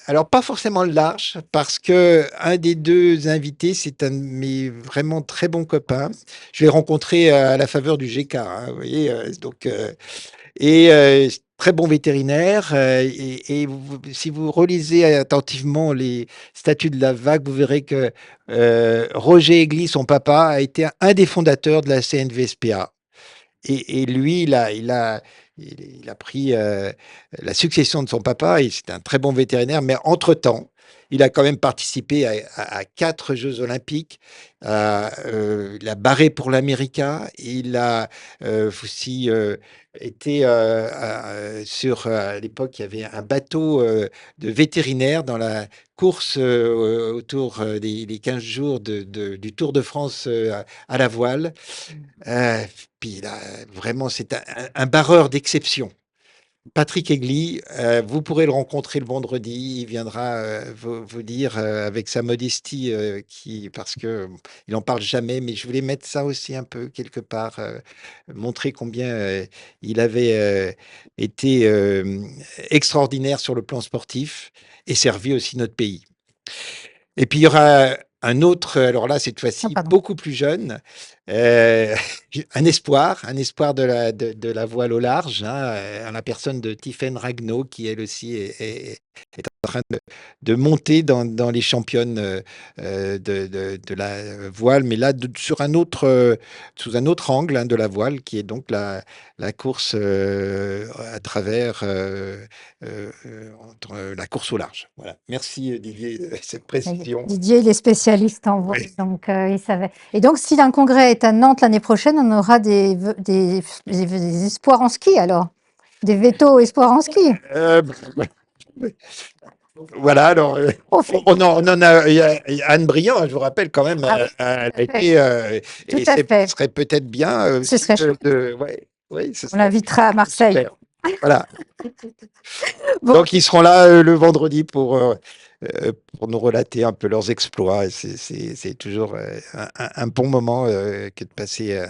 [SPEAKER 2] Alors, pas forcément le large, parce que un des deux invités, c'est un de mes vraiment très bons copains. Je l'ai rencontré à la faveur du GK, hein, vous voyez. Très bon vétérinaire. Si vous relisez attentivement les statuts de la vague, vous verrez que Roger Egli, son papa, a été un des fondateurs de la CNVSPA. Et lui, il a pris la succession de son papa et c'est un très bon vétérinaire. Mais entre-temps, il a quand même participé à 4 Jeux olympiques. Il a barré pour l'América. Il a aussi été à l'époque, il y avait un bateau de vétérinaires dans la course autour des 15 jours du Tour de France à la voile. Puis là, vraiment, c'est un barreur d'exception. Patrick Egli, vous pourrez le rencontrer le vendredi. Il viendra vous dire avec sa modestie, parce que il en parle jamais, mais je voulais mettre ça aussi un peu quelque part, montrer combien il avait été extraordinaire sur le plan sportif et servi aussi notre pays. Et puis il y aura un autre, alors là, cette
[SPEAKER 1] Ah,
[SPEAKER 2] fois-ci,
[SPEAKER 1] pardon.
[SPEAKER 2] beaucoup plus jeune, euh, un espoir de la voile au large, hein, en la personne de Tiffaine Ragnaud, qui elle aussi est en train de monter dans les championnes de la voile, mais là, sous un autre angle, hein, de la voile, qui est donc la course à travers la course au large. Voilà. Merci Didier de cette
[SPEAKER 1] Mais
[SPEAKER 2] précision.
[SPEAKER 1] Didier, il est spécialiste en voile,
[SPEAKER 2] Oui.
[SPEAKER 1] donc il savait. Et donc, si un congrès est à Nantes l'année prochaine, on aura des espoirs en ski alors, des vétos espoirs en ski.
[SPEAKER 2] Euh, voilà, alors
[SPEAKER 1] On fait-
[SPEAKER 2] on en a, il y a Anne Briand, je vous rappelle quand même,
[SPEAKER 1] Ah oui,
[SPEAKER 2] elle
[SPEAKER 1] tout
[SPEAKER 2] a
[SPEAKER 1] à fait.
[SPEAKER 2] été,
[SPEAKER 1] Tout
[SPEAKER 2] et
[SPEAKER 1] à fait.
[SPEAKER 2] ce serait peut-être bien
[SPEAKER 1] Ce
[SPEAKER 2] aussi
[SPEAKER 1] serait chouette.
[SPEAKER 2] ouais, ouais, ce
[SPEAKER 1] On
[SPEAKER 2] serait
[SPEAKER 1] l'invitera à Marseille.
[SPEAKER 2] super. Voilà.
[SPEAKER 1] Bon,
[SPEAKER 2] Donc ils seront là le vendredi pour nous relater un peu leurs exploits. Et c'est toujours un bon moment que de passer,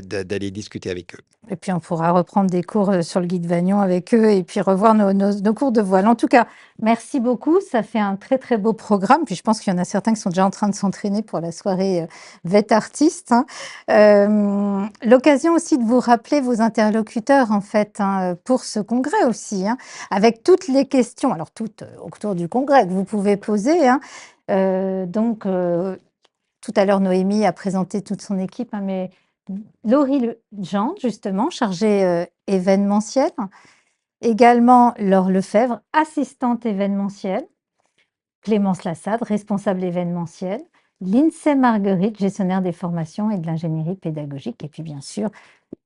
[SPEAKER 2] d'aller discuter avec eux.
[SPEAKER 1] et puis on pourra reprendre des cours sur le guide Vagnon avec eux et puis revoir nos cours de voile. En tout cas, merci beaucoup. Ça fait un très très beau programme. Puis je pense qu'il y en a certains qui sont déjà en train de s'entraîner pour la soirée Vet Artiste, hein. L'occasion aussi de vous rappeler vos interlocuteurs en fait, hein, pour ce congrès aussi, hein, avec toutes les questions, alors toutes autour du congrès que vous pouvez poser, hein. Tout à l'heure, Noémie a présenté toute son équipe, hein, mais Laurie Jean, justement, chargée événementielle. Également, Laure Lefebvre, assistante événementielle. Clémence Lassade, responsable événementielle. Lindsay Marguerite, gestionnaire des formations et de l'ingénierie pédagogique. Et puis, bien sûr,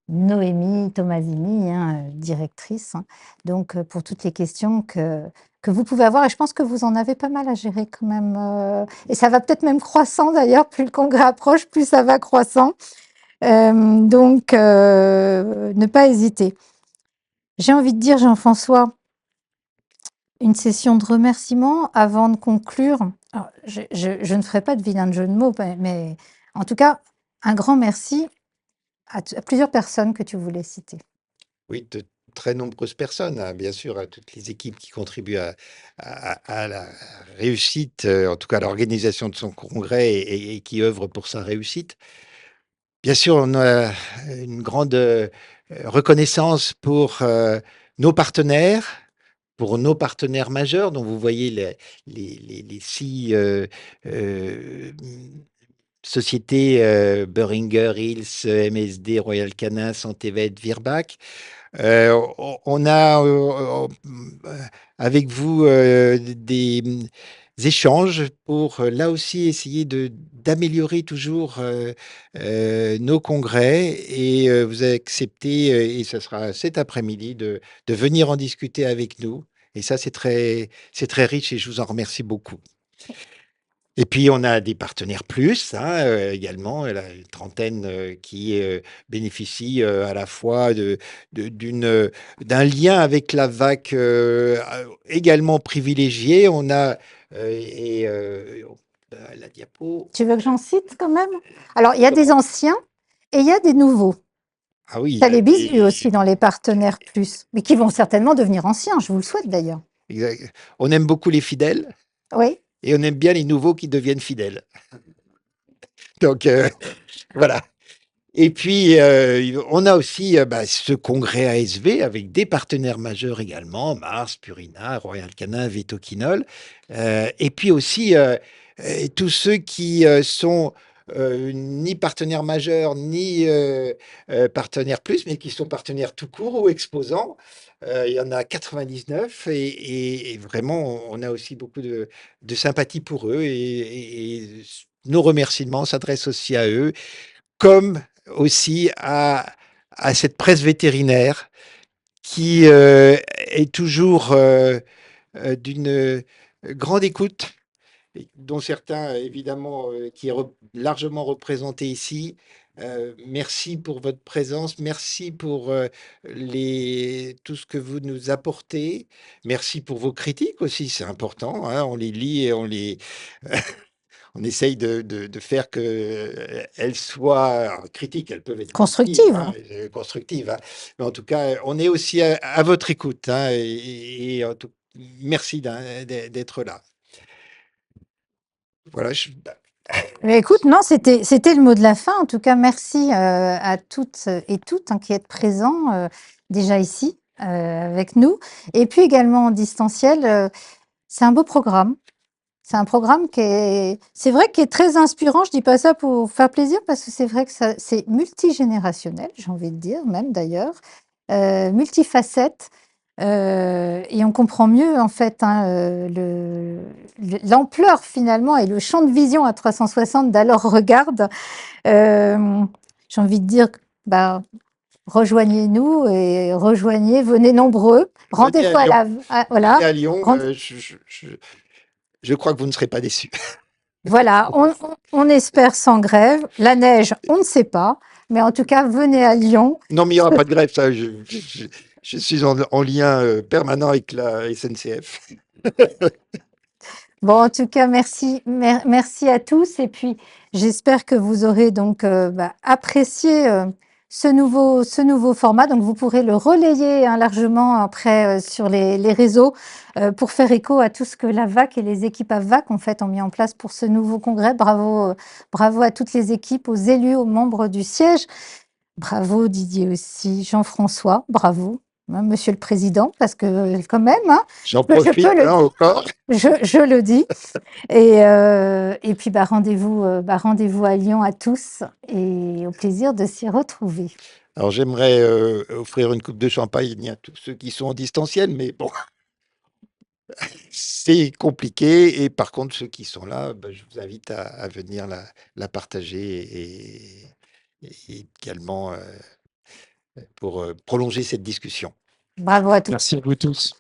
[SPEAKER 1] Noémie Tomasini, hein, directrice. Hein. Donc, pour toutes les questions que vous pouvez avoir, et je pense que vous en avez pas mal à gérer quand même. Et ça va peut-être même croissant d'ailleurs, plus le congrès approche, plus ça va croissant. Ne pas hésiter. J'ai envie de dire, Jean-François, une session de remerciements avant de conclure. Alors, je ne ferai pas de vilain jeu de mots, mais en tout cas, un grand merci à plusieurs personnes que tu voulais citer.
[SPEAKER 2] Oui, de très nombreuses personnes, hein, bien sûr, à toutes les équipes qui contribuent à la réussite, en tout cas à l'organisation de son congrès et qui œuvrent pour sa réussite. Bien sûr, on a une grande reconnaissance pour nos partenaires majeurs, dont vous voyez les 6 sociétés, Boehringer, Hills, MSD, Royal Canin, Santévet, Virbac. On a avec vous des échanges pour là aussi essayer d'améliorer toujours nos congrès et vous avez accepté, et ce sera cet après-midi, de venir en discuter avec nous. Et ça, c'est très riche et je vous en remercie beaucoup. Et puis, on a des partenaires plus, hein, également, une trentaine qui bénéficient à la fois d'un lien avec la VAC également privilégié. On a, la diapo.
[SPEAKER 1] Tu veux que j'en cite quand même? Alors, il y a des anciens et il y a des nouveaux.
[SPEAKER 2] Ah oui,
[SPEAKER 1] Tu as les bisous aussi dans les partenaires plus, mais qui vont certainement devenir anciens, je vous le souhaite d'ailleurs.
[SPEAKER 2] on aime beaucoup les fidèles
[SPEAKER 1] Oui.
[SPEAKER 2] et on aime bien les nouveaux qui deviennent fidèles. Donc, voilà. Et puis, on a aussi ce congrès ASV avec des partenaires majeurs également, Mars, Purina, Royal Canin, Vetoquinol. Et puis aussi, tous ceux qui sont ni partenaires majeurs, ni partenaires plus, mais qui sont partenaires tout court ou exposants. Il y en a 99 et vraiment, on a aussi beaucoup de sympathie pour eux et nos remerciements s'adressent aussi à eux, comme aussi à cette presse vétérinaire qui est toujours d'une grande écoute, dont certains, évidemment, qui est largement représenté ici, Merci pour votre présence. Merci pour tout ce que vous nous apportez. Merci pour vos critiques aussi, c'est important, hein. On les lit et on essaye de faire qu'elles soient critiques. Elles peuvent être négatives,
[SPEAKER 1] Constructive.
[SPEAKER 2] hein, constructives, hein. Mais en tout cas, on est aussi à votre écoute, hein, merci d'être là. Voilà,
[SPEAKER 1] Mais écoute, non, c'était le mot de la fin. En tout cas, merci à toutes et toutes hein, qui êtes présents déjà ici avec nous. Et puis également en distanciel, c'est un beau programme. C'est un programme c'est vrai, qui est très inspirant. Je dis pas ça pour faire plaisir parce que c'est vrai que c'est multigénérationnel, j'ai envie de dire, même d'ailleurs, multifacette. Et on comprend mieux en fait hein, l'ampleur finalement et le champ de vision à 360 d'Alors Regarde. J'ai envie de dire, bah, rejoignez-nous et venez nombreux.
[SPEAKER 2] Venez
[SPEAKER 1] Rendez-vous
[SPEAKER 2] à Lyon.
[SPEAKER 1] voilà.
[SPEAKER 2] Venez à Lyon,
[SPEAKER 1] Rend-
[SPEAKER 2] je crois que vous ne serez pas déçus.
[SPEAKER 1] Voilà, on espère sans grève. La neige, on ne sait pas. Mais en tout cas, venez à Lyon.
[SPEAKER 2] Non, mais il n'y aura pas de grève, ça. Je suis en lien permanent avec la SNCF.
[SPEAKER 1] Bon, en tout cas, merci à tous. Et puis, j'espère que vous aurez donc apprécié ce nouveau format. Donc, vous pourrez le relayer hein, largement après sur les réseaux pour faire écho à tout ce que la VAC et les équipes AVAC en fait ont mis en place pour ce nouveau congrès. Bravo à toutes les équipes, aux élus, aux membres du siège. Bravo Didier aussi, Jean-François, bravo, hein, Monsieur le Président, parce que quand même, hein,
[SPEAKER 2] J'en profite hein, encore.
[SPEAKER 1] je le dis. Et puis rendez-vous à Lyon à tous et au plaisir de s'y retrouver.
[SPEAKER 2] Alors j'aimerais offrir une coupe de champagne à tous ceux qui sont en distanciel, mais bon, c'est compliqué. Et par contre, ceux qui sont là, je vous invite à venir la partager et également pour prolonger cette discussion.
[SPEAKER 1] Bravo à tous.
[SPEAKER 8] Merci à vous tous.